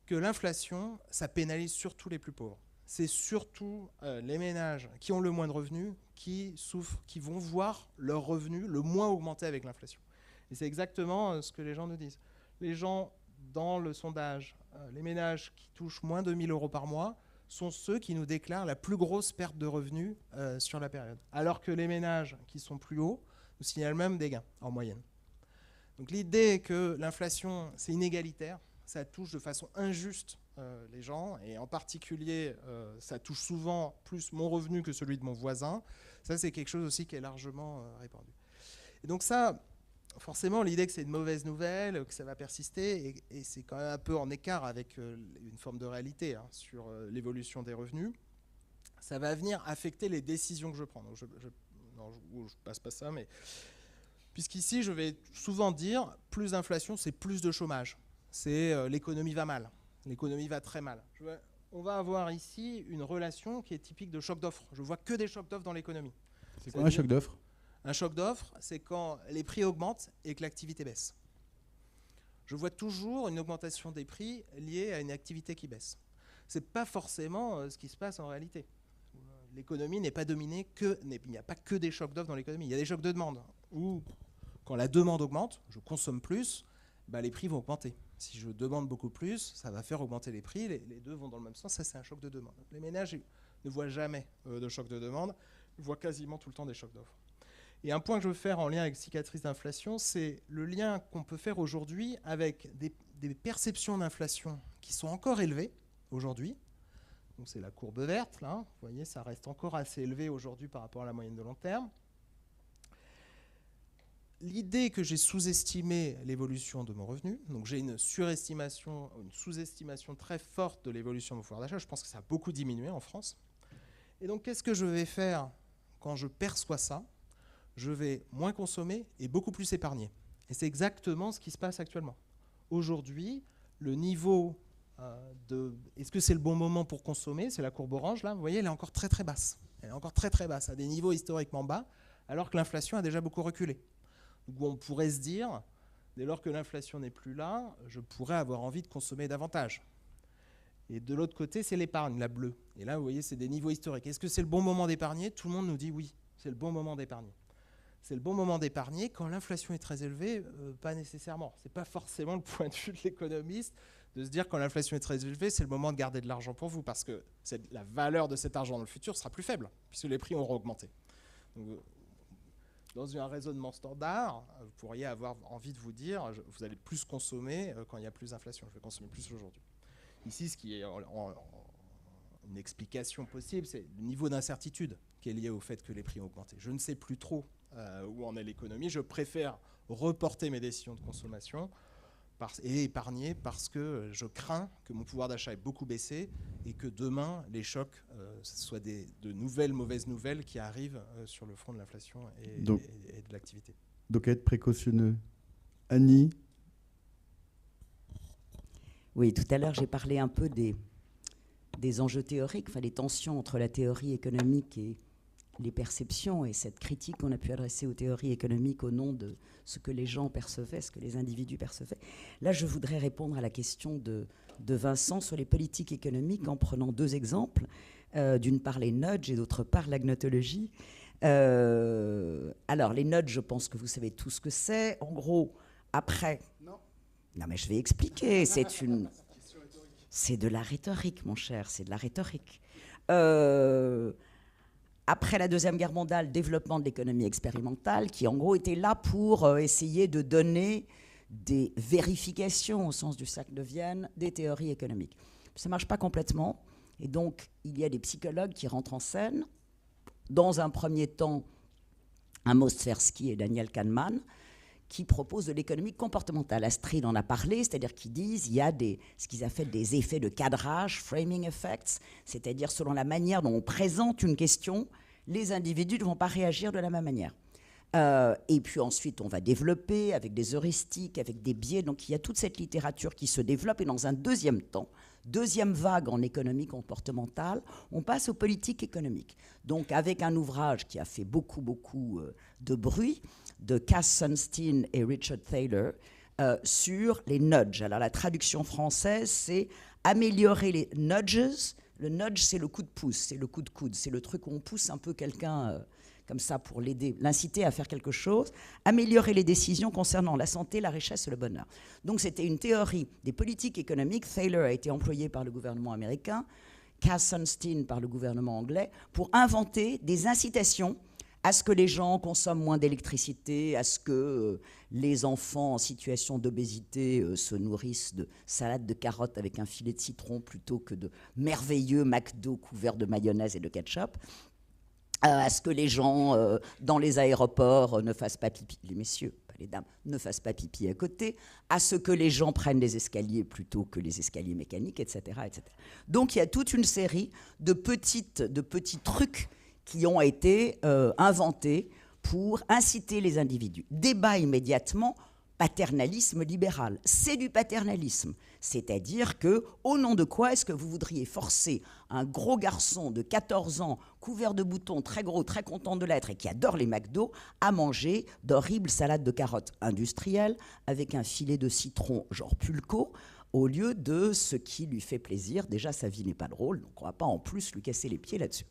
que l'inflation, ça pénalise surtout les plus pauvres. C'est surtout les ménages qui ont le moins de revenus qui souffrent, qui vont voir leurs revenus le moins augmenter avec l'inflation. Et c'est exactement ce que les gens nous disent. Les gens, dans le sondage, les ménages qui touchent moins de 1 000 € par mois sont ceux qui nous déclarent la plus grosse perte de revenus sur la période. Alors que les ménages qui sont plus hauts nous signalent même des gains en moyenne. Donc l'idée que l'inflation, c'est inégalitaire, ça touche de façon injuste les gens, et en particulier, ça touche souvent plus mon revenu que celui de mon voisin. Ça, c'est quelque chose aussi qui est largement répandu. Et donc ça, forcément, l'idée que c'est une mauvaise nouvelle, que ça va persister, et c'est quand même un peu en écart avec une forme de réalité sur l'évolution des revenus, ça va venir affecter les décisions que je prends. Donc je passe pas ça, mais puisqu'ici, je vais souvent dire, plus d'inflation, c'est plus de chômage. C'est l'économie va mal. L'économie va très mal. On va avoir ici une relation qui est typique de choc d'offres. Je vois que des chocs d'offres dans l'économie. C'est quoi un choc d'offres ? Un choc d'offres, c'est quand les prix augmentent et que l'activité baisse. Je vois toujours une augmentation des prix liée à une activité qui baisse. Ce n'est pas forcément ce qui se passe en réalité. L'économie n'est pas dominée il n'y a pas que des chocs d'offres dans l'économie. Il y a des chocs de demande où, quand la demande augmente, je consomme plus, les prix vont augmenter. Si je demande beaucoup plus, ça va faire augmenter les prix. Les deux vont dans le même sens. Ça, c'est un choc de demande. Les ménages ne voient jamais de choc de demande. Ils voient quasiment tout le temps des chocs d'offres. Et un point que je veux faire en lien avec cicatrice d'inflation, c'est le lien qu'on peut faire aujourd'hui avec des perceptions d'inflation qui sont encore élevées aujourd'hui. Donc c'est la courbe verte, là. Vous voyez, ça reste encore assez élevé aujourd'hui par rapport à la moyenne de long terme. L'idée que j'ai sous-estimé l'évolution de mon revenu, donc j'ai une surestimation, une sous-estimation très forte de l'évolution de mon pouvoir d'achat, je pense que ça a beaucoup diminué en France. Et donc qu'est-ce que je vais faire quand je perçois ça ? Je vais moins consommer et beaucoup plus épargner. Et c'est exactement ce qui se passe actuellement. Aujourd'hui, le niveau est-ce que c'est le bon moment pour consommer ? C'est la courbe orange, là, vous voyez, elle est encore très très basse. Elle est encore très très basse, à des niveaux historiquement bas, alors que l'inflation a déjà beaucoup reculé. Où on pourrait se dire, dès lors que l'inflation n'est plus là, je pourrais avoir envie de consommer davantage. Et de l'autre côté, c'est l'épargne, la bleue. Et là, vous voyez, c'est des niveaux historiques. Est-ce que c'est le bon moment d'épargner ? Tout le monde nous dit oui, c'est le bon moment d'épargner. C'est le bon moment d'épargner. Quand l'inflation est très élevée, pas nécessairement. Ce n'est pas forcément le point de vue de l'économiste de se dire quand l'inflation est très élevée, c'est le moment de garder de l'argent pour vous, parce que la valeur de cet argent dans le futur sera plus faible, puisque les prix auront augmenté. Donc, dans un raisonnement standard, vous pourriez avoir envie de vous dire vous allez plus consommer quand il y a plus d'inflation. Je vais consommer plus aujourd'hui. Ici, ce qui est une explication possible, c'est le niveau d'incertitude qui est lié au fait que les prix ont augmenté. Je ne sais plus trop où en est l'économie. Je préfère reporter mes décisions de consommation et épargner parce que je crains que mon pouvoir d'achat ait beaucoup baissé et que demain, les chocs, ce soient de nouvelles mauvaises nouvelles qui arrivent sur le front de l'inflation et de l'activité. Donc être précautionneux. Annie ? Oui, tout à l'heure, j'ai parlé un peu des enjeux théoriques, enfin, les tensions entre la théorie économique et les perceptions, et cette critique qu'on a pu adresser aux théories économiques au nom de ce que les gens percevaient, ce que les individus percevaient. Là, je voudrais répondre à la question de Vincent sur les politiques économiques en prenant deux exemples. D'une part, les nudges et d'autre part, la gnotologie. Alors, les nudges, je pense que vous savez tout ce que c'est. En gros, après... Non, mais je vais expliquer. C'est de la rhétorique, mon cher, c'est de la rhétorique. Après la Deuxième Guerre mondiale, développement de l'économie expérimentale, qui en gros était là pour essayer de donner des vérifications, au sens du cercle de Vienne, des théories économiques. Ça ne marche pas complètement, et donc il y a des psychologues qui rentrent en scène. Dans un premier temps, Amos Tversky et Daniel Kahneman, qui proposent de l'économie comportementale. Astrid en a parlé, c'est-à-dire qu'ils disent qu'il y a ce qu'ils appellent des effets de cadrage, framing effects, c'est-à-dire selon la manière dont on présente une question, les individus ne vont pas réagir de la même manière. Et puis ensuite, on va développer avec des heuristiques, avec des biais. Donc il y a toute cette littérature qui se développe. Et dans un deuxième temps, deuxième vague en économie comportementale, on passe aux politiques économiques. Donc avec un ouvrage qui a fait beaucoup de bruit, de Cass Sunstein et Richard Thaler, sur les nudges. Alors la traduction française, c'est améliorer les nudges. Le nudge, c'est le coup de pouce, c'est le coup de coude, c'est le truc où on pousse un peu quelqu'un comme ça pour l'aider, l'inciter à faire quelque chose, améliorer les décisions concernant la santé, la richesse et le bonheur. Donc c'était une théorie des politiques économiques. Thaler a été employé par le gouvernement américain, Cass Sunstein par le gouvernement anglais, pour inventer des incitations à ce que les gens consomment moins d'électricité, à ce que les enfants en situation d'obésité se nourrissent de salade de carottes avec un filet de citron plutôt que de merveilleux McDo couverts de mayonnaise et de ketchup, à ce que les gens dans les aéroports ne fassent pas pipi, les messieurs, pas les dames, ne fassent pas pipi à côté, à ce que les gens prennent les escaliers plutôt que les escaliers mécaniques, etc., etc. Donc il y a toute une série de petits trucs qui ont été inventés pour inciter les individus. Débat immédiatement, paternalisme libéral. C'est du paternalisme. C'est-à-dire que, au nom de quoi est-ce que vous voudriez forcer un gros garçon de 14 ans, couvert de boutons, très gros, très content de l'être et qui adore les McDo, à manger d'horribles salades de carottes industrielles avec un filet de citron genre Pulco, au lieu de ce qui lui fait plaisir. Déjà, sa vie n'est pas drôle, donc on ne va pas en plus lui casser les pieds là-dessus.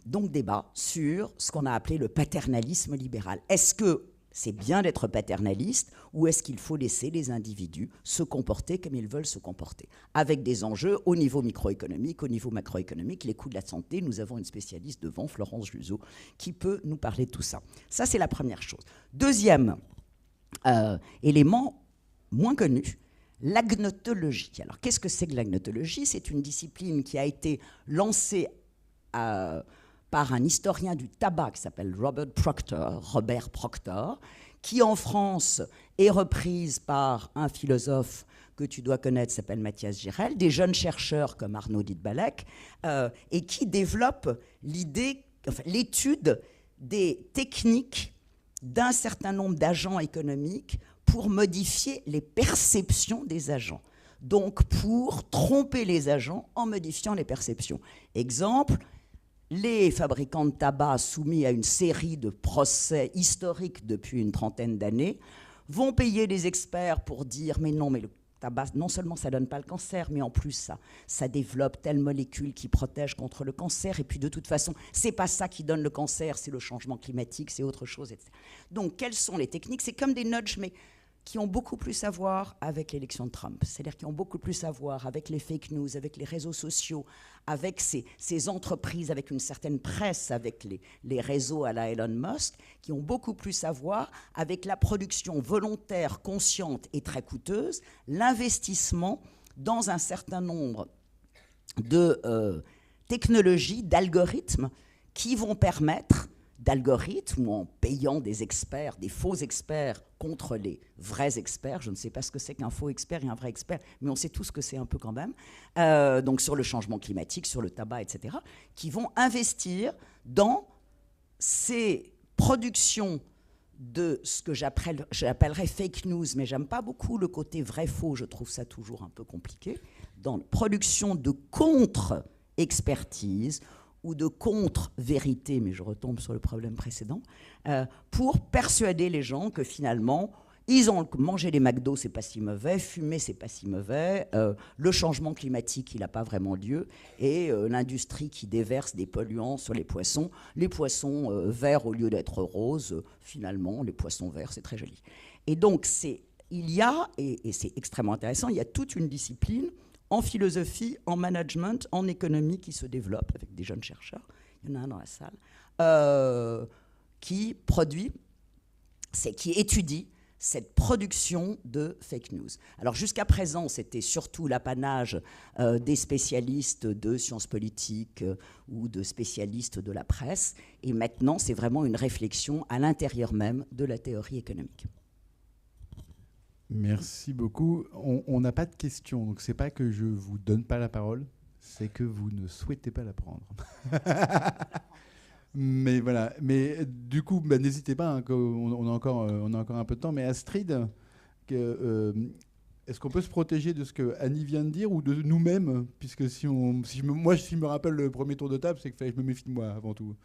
Donc débat sur ce qu'on a appelé le paternalisme libéral. Est-ce que c'est bien d'être paternaliste ou est-ce qu'il faut laisser les individus se comporter comme ils veulent se comporter, avec des enjeux au niveau microéconomique, au niveau macroéconomique, les coûts de la santé. Nous avons une spécialiste devant, Florence Juzeau, qui peut nous parler de tout ça. Ça, c'est la première chose. Deuxième élément moins connu, l'agnotologie. Alors, qu'est-ce que c'est que l'agnotologie ? C'est une discipline qui a été lancée par un historien du tabac qui s'appelle Robert Proctor, qui en France est reprise par un philosophe que tu dois connaître, s'appelle Mathias Girel, des jeunes chercheurs comme Arnaud Dietbalek, et qui développe l'étude des techniques d'un certain nombre d'agents économiques pour modifier les perceptions des agents. Donc pour tromper les agents en modifiant les perceptions. Exemple, les fabricants de tabac soumis à une série de procès historiques depuis une trentaine d'années vont payer des experts pour dire « mais non, mais le tabac, non seulement ça ne donne pas le cancer, mais en plus ça développe telle molécule qui protège contre le cancer, et puis de toute façon, c'est pas ça qui donne le cancer, c'est le changement climatique, c'est autre chose, etc. » Donc, quelles sont les techniques ? C'est comme des nudges, mais qui ont beaucoup plus à voir avec l'élection de Trump, c'est-à-dire qui ont beaucoup plus à voir avec les fake news, avec les réseaux sociaux, avec ces entreprises, avec une certaine presse, avec les réseaux à la Elon Musk, qui ont beaucoup plus à voir avec la production volontaire, consciente et très coûteuse, l'investissement dans un certain nombre de technologies, d'algorithmes qui vont permettre, d'algorithmes ou en payant des experts, des faux experts contre les vrais experts. Je ne sais pas ce que c'est qu'un faux expert et un vrai expert, mais on sait tous ce que c'est un peu quand même. Donc sur le changement climatique, sur le tabac, etc., qui vont investir dans ces productions de ce que j'appellerais fake news, mais j'aime pas beaucoup le côté vrai-faux, je trouve ça toujours un peu compliqué, dans la production de contre-expertise ou de contre-vérité, mais je retombe sur le problème précédent, pour persuader les gens que finalement, ils ont mangé des McDo, c'est pas si mauvais, fumer, c'est pas si mauvais, le changement climatique, il n'a pas vraiment lieu, et l'industrie qui déverse des polluants sur les poissons verts au lieu d'être roses, finalement, les poissons verts, c'est très joli. Et donc, il y a, et c'est extrêmement intéressant, il y a toute une discipline en philosophie, en management, en économie qui se développe avec des jeunes chercheurs, il y en a un dans la salle, qui étudie cette production de fake news. Alors jusqu'à présent, c'était surtout l'apanage des spécialistes de sciences politiques ou de spécialistes de la presse, et maintenant c'est vraiment une réflexion à l'intérieur même de la théorie économique. Merci beaucoup. On n'a pas de questions, donc c'est pas que je vous donne pas la parole, c'est que vous ne souhaitez pas la prendre. Mais voilà. Mais du coup, n'hésitez pas, hein, on a encore un peu de temps. Mais Astrid, est-ce qu'on peut se protéger de ce que Annie vient de dire ou de nous-mêmes, puisque si je me rappelle le premier tour de table, c'est qu'il fallait que je me méfie de moi avant tout.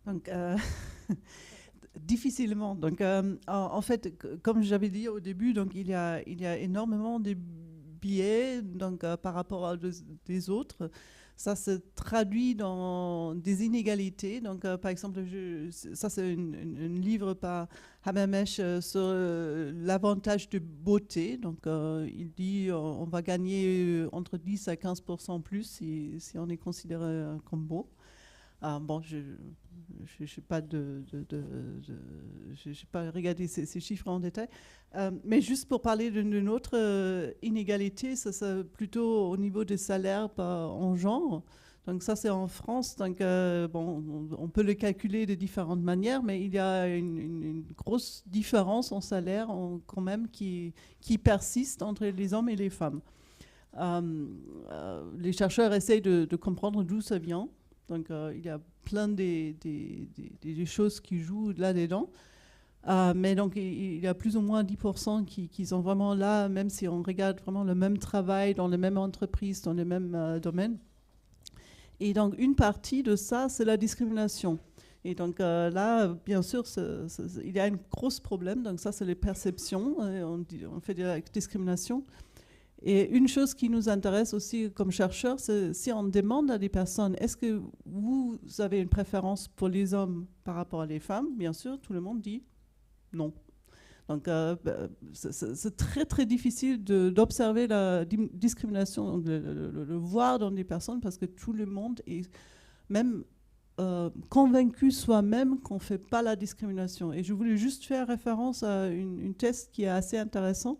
Donc, difficilement. Donc, en fait, comme j'avais dit au début, donc il y a énormément de biais donc, par rapport à des autres. Ça se traduit dans des inégalités. Donc, par exemple, ça c'est un livre par Habermesh sur l'avantage de beauté. Donc, il dit on va gagner entre 10 à 15% plus si on est considéré comme beau. Bon, je n'ai pas regardé ces chiffres en détail. Mais juste pour parler d'une autre inégalité, ça c'est plutôt au niveau des salaires en genre. Donc ça c'est en France. Donc bon, on peut le calculer de différentes manières, mais il y a une grosse différence en salaire quand même qui persiste entre les hommes et les femmes. Les chercheurs essayent de comprendre d'où ça vient. Donc, il y a plein des choses qui jouent là-dedans. Mais donc, il y a plus ou moins 10% qui sont vraiment là, même si on regarde vraiment le même travail dans les mêmes entreprises, dans les mêmes domaines. Et donc, une partie de ça, c'est la discrimination. Et donc, là, bien sûr, il y a un gros problème. Donc, ça, c'est les perceptions. On fait de la discrimination. Et une chose qui nous intéresse aussi comme chercheurs, c'est si on demande à des personnes, est-ce que vous avez une préférence pour les hommes par rapport à les femmes? Bien sûr, tout le monde dit non. Donc, c'est très, très difficile d'observer la discrimination, de le voir dans des personnes, parce que tout le monde est même convaincu soi-même qu'on ne fait pas la discrimination. Et je voulais juste faire référence à une thèse qui est assez intéressante.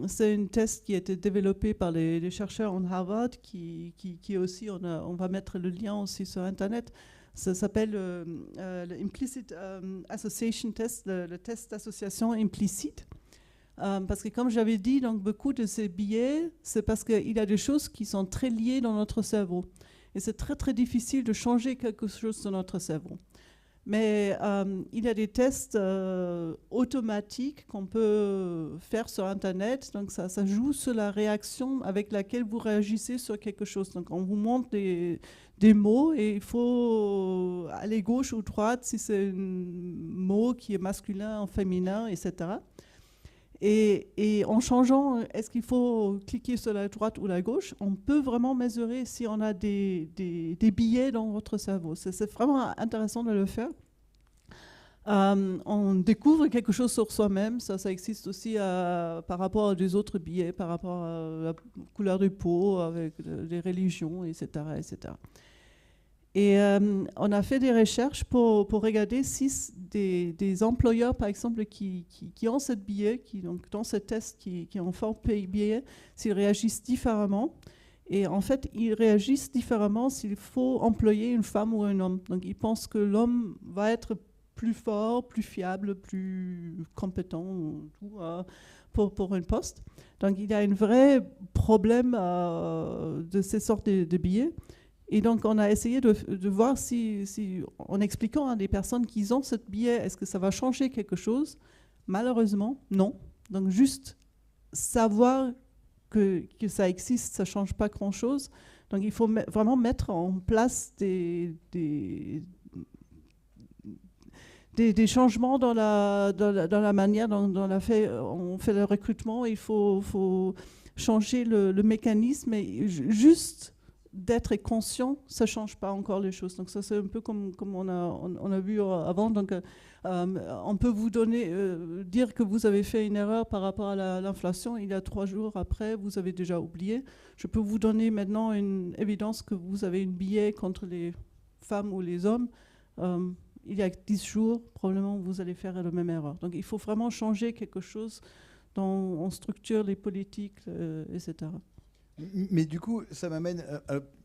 C'est une thèse qui a été développée par les chercheurs en Harvard, qui aussi, on va mettre le lien aussi sur Internet. Ça s'appelle l'Implicit Association Test, le test d'association implicite. Parce que comme j'avais dit, donc, beaucoup de ces biais, c'est parce qu'il y a des choses qui sont très liées dans notre cerveau. Et c'est très, très difficile de changer quelque chose dans notre cerveau. Mais il y a des tests automatiques qu'on peut faire sur Internet. Donc, ça joue sur la réaction avec laquelle vous réagissez sur quelque chose. Donc, on vous montre des mots et il faut aller gauche ou droite si c'est un mot qui est masculin ou féminin, etc. Et en changeant, est-ce qu'il faut cliquer sur la droite ou la gauche, on peut vraiment mesurer si on a des biais dans votre cerveau. C'est vraiment intéressant de le faire. On découvre quelque chose sur soi-même. Ça existe aussi par rapport à des autres biais, par rapport à la couleur de peau, avec les religions, etc., etc. Et on a fait des recherches pour regarder si des employeurs, par exemple, qui ont ce biais, donc dans ce test, qui ont fort biais, s'ils réagissent différemment. Et en fait, ils réagissent différemment s'il faut employer une femme ou un homme. Donc, ils pensent que l'homme va être plus fort, plus fiable, plus compétent pour un poste. Donc, il y a un vrai problème de ces sortes de biais. Et donc, on a essayé de voir si, en expliquant à des personnes qui ont ce biais, est-ce que ça va changer quelque chose? Malheureusement, non. Donc, juste savoir que ça existe, ça ne change pas grand-chose. Donc, il faut vraiment mettre en place des changements dans la manière dont on fait le recrutement. Il faut changer le mécanisme. Et juste d'être conscient, ça ne change pas encore les choses. Donc ça, c'est un peu comme on a vu avant. Donc, on peut vous dire que vous avez fait une erreur par rapport à l'inflation. Il y a 3 jours après, vous avez déjà oublié. Je peux vous donner maintenant une évidence que vous avez une biais contre les femmes ou les hommes. il y a 10 jours, probablement vous allez faire la même erreur. Donc il faut vraiment changer quelque chose dont on structure les politiques, etc. Mais du coup, ça m'amène...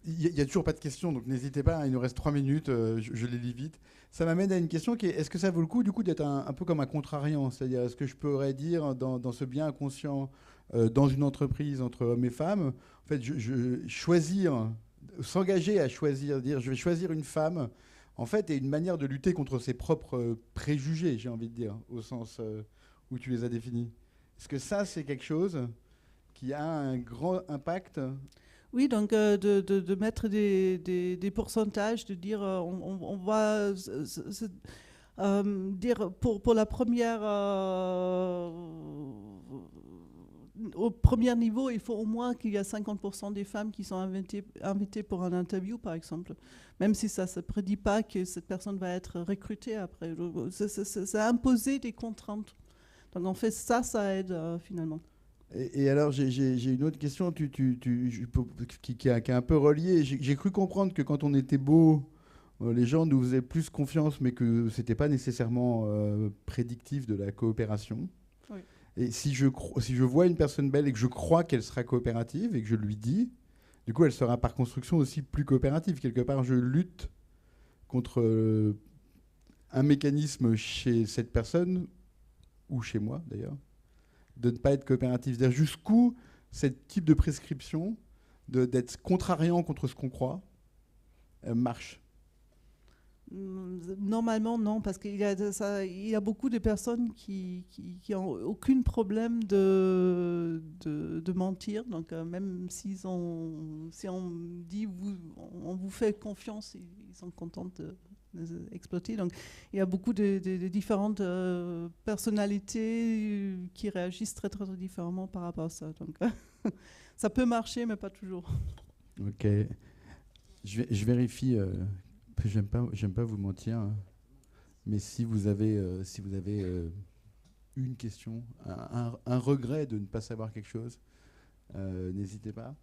Il n'y a toujours pas de questions, donc n'hésitez pas, il nous reste 3 minutes, je les lis vite. Ça m'amène à une question qui est, est-ce que ça vaut le coup, du coup, d'être un peu comme un contrariant? C'est-à-dire, est-ce que je pourrais dire, dans ce bien inconscient, dans une entreprise entre hommes et femmes, en fait, choisir, s'engager à choisir, dire je vais choisir une femme, en fait, est une manière de lutter contre ses propres préjugés, j'ai envie de dire, au sens où tu les as définis. Est-ce que ça, c'est quelque chose qui a un grand impact? Oui, donc de mettre des pourcentages, de dire on va dire pour la première au premier niveau, il faut au moins qu'il y ait 50% des femmes qui sont invitées pour un interview, par exemple. Même si ça ne se prédit pas que cette personne va être recrutée après. Ça a imposé des contraintes. Donc en fait, ça aide finalement. Et alors, j'ai une autre question qui est un peu reliée. J'ai cru comprendre que quand on était beau, les gens nous faisaient plus confiance, mais que ce n'était pas nécessairement prédictif de la coopération. Oui. Et si je vois une personne belle et que je crois qu'elle sera coopérative et que je lui dis, du coup, elle sera par construction aussi plus coopérative. Quelque part, je lutte contre un mécanisme chez cette personne, ou chez moi d'ailleurs, de ne pas être coopératif. C'est-à-dire jusqu'où ce type de prescription, d'être contrariant contre ce qu'on croit, marche. Normalement, non, parce qu'il y a beaucoup de personnes qui n'ont aucun problème de mentir. Donc, même si on dit on vous fait confiance, ils sont contents d'exploiter. Donc, il y a beaucoup de différentes personnalités qui réagissent très, très différemment par rapport à ça. Donc, ça peut marcher, mais pas toujours. Ok. Je vérifie... J'aime pas vous mentir, hein. Mais si vous avez une question, un regret de ne pas savoir quelque chose, n'hésitez pas.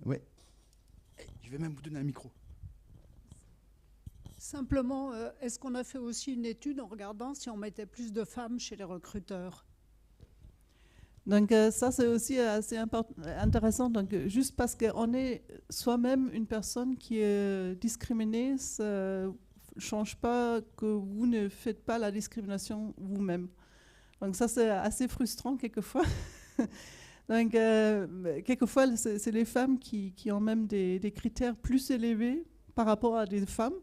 Ouais. Je vais même vous donner un micro. Simplement, est-ce qu'on a fait aussi une étude en regardant si on mettait plus de femmes chez les recruteurs? Donc ça, c'est aussi assez intéressant. Donc, juste parce qu'on est soi-même une personne qui est discriminée, ça ne change pas que vous ne faites pas la discrimination vous-même. Donc ça, c'est assez frustrant quelquefois. Donc, quelquefois, c'est les femmes qui ont même des critères plus élevés par rapport à des femmes.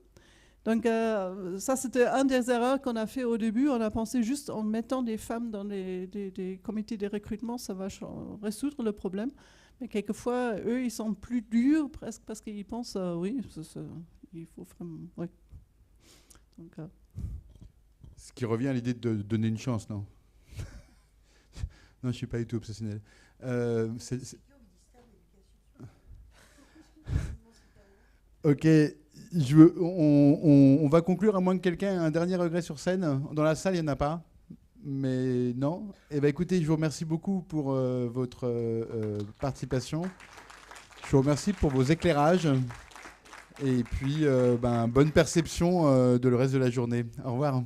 Donc ça, c'était un des erreurs qu'on a fait au début. On a pensé juste en mettant des femmes dans des comités de recrutement, ça va résoudre le problème. Mais quelquefois, eux, ils sont plus durs presque parce qu'ils pensent, oui, il faut vraiment... Ouais. Donc, ce qui revient à l'idée de donner une chance, non? Non, je ne suis pas du tout obsessionnel. Ok. On va conclure, à moins que quelqu'un ait un dernier regret sur scène. Dans la salle, il n'y en a pas. Mais non. Eh bien, écoutez, je vous remercie beaucoup pour votre participation. Je vous remercie pour vos éclairages. Et puis, bonne perception de le reste de la journée. Au revoir.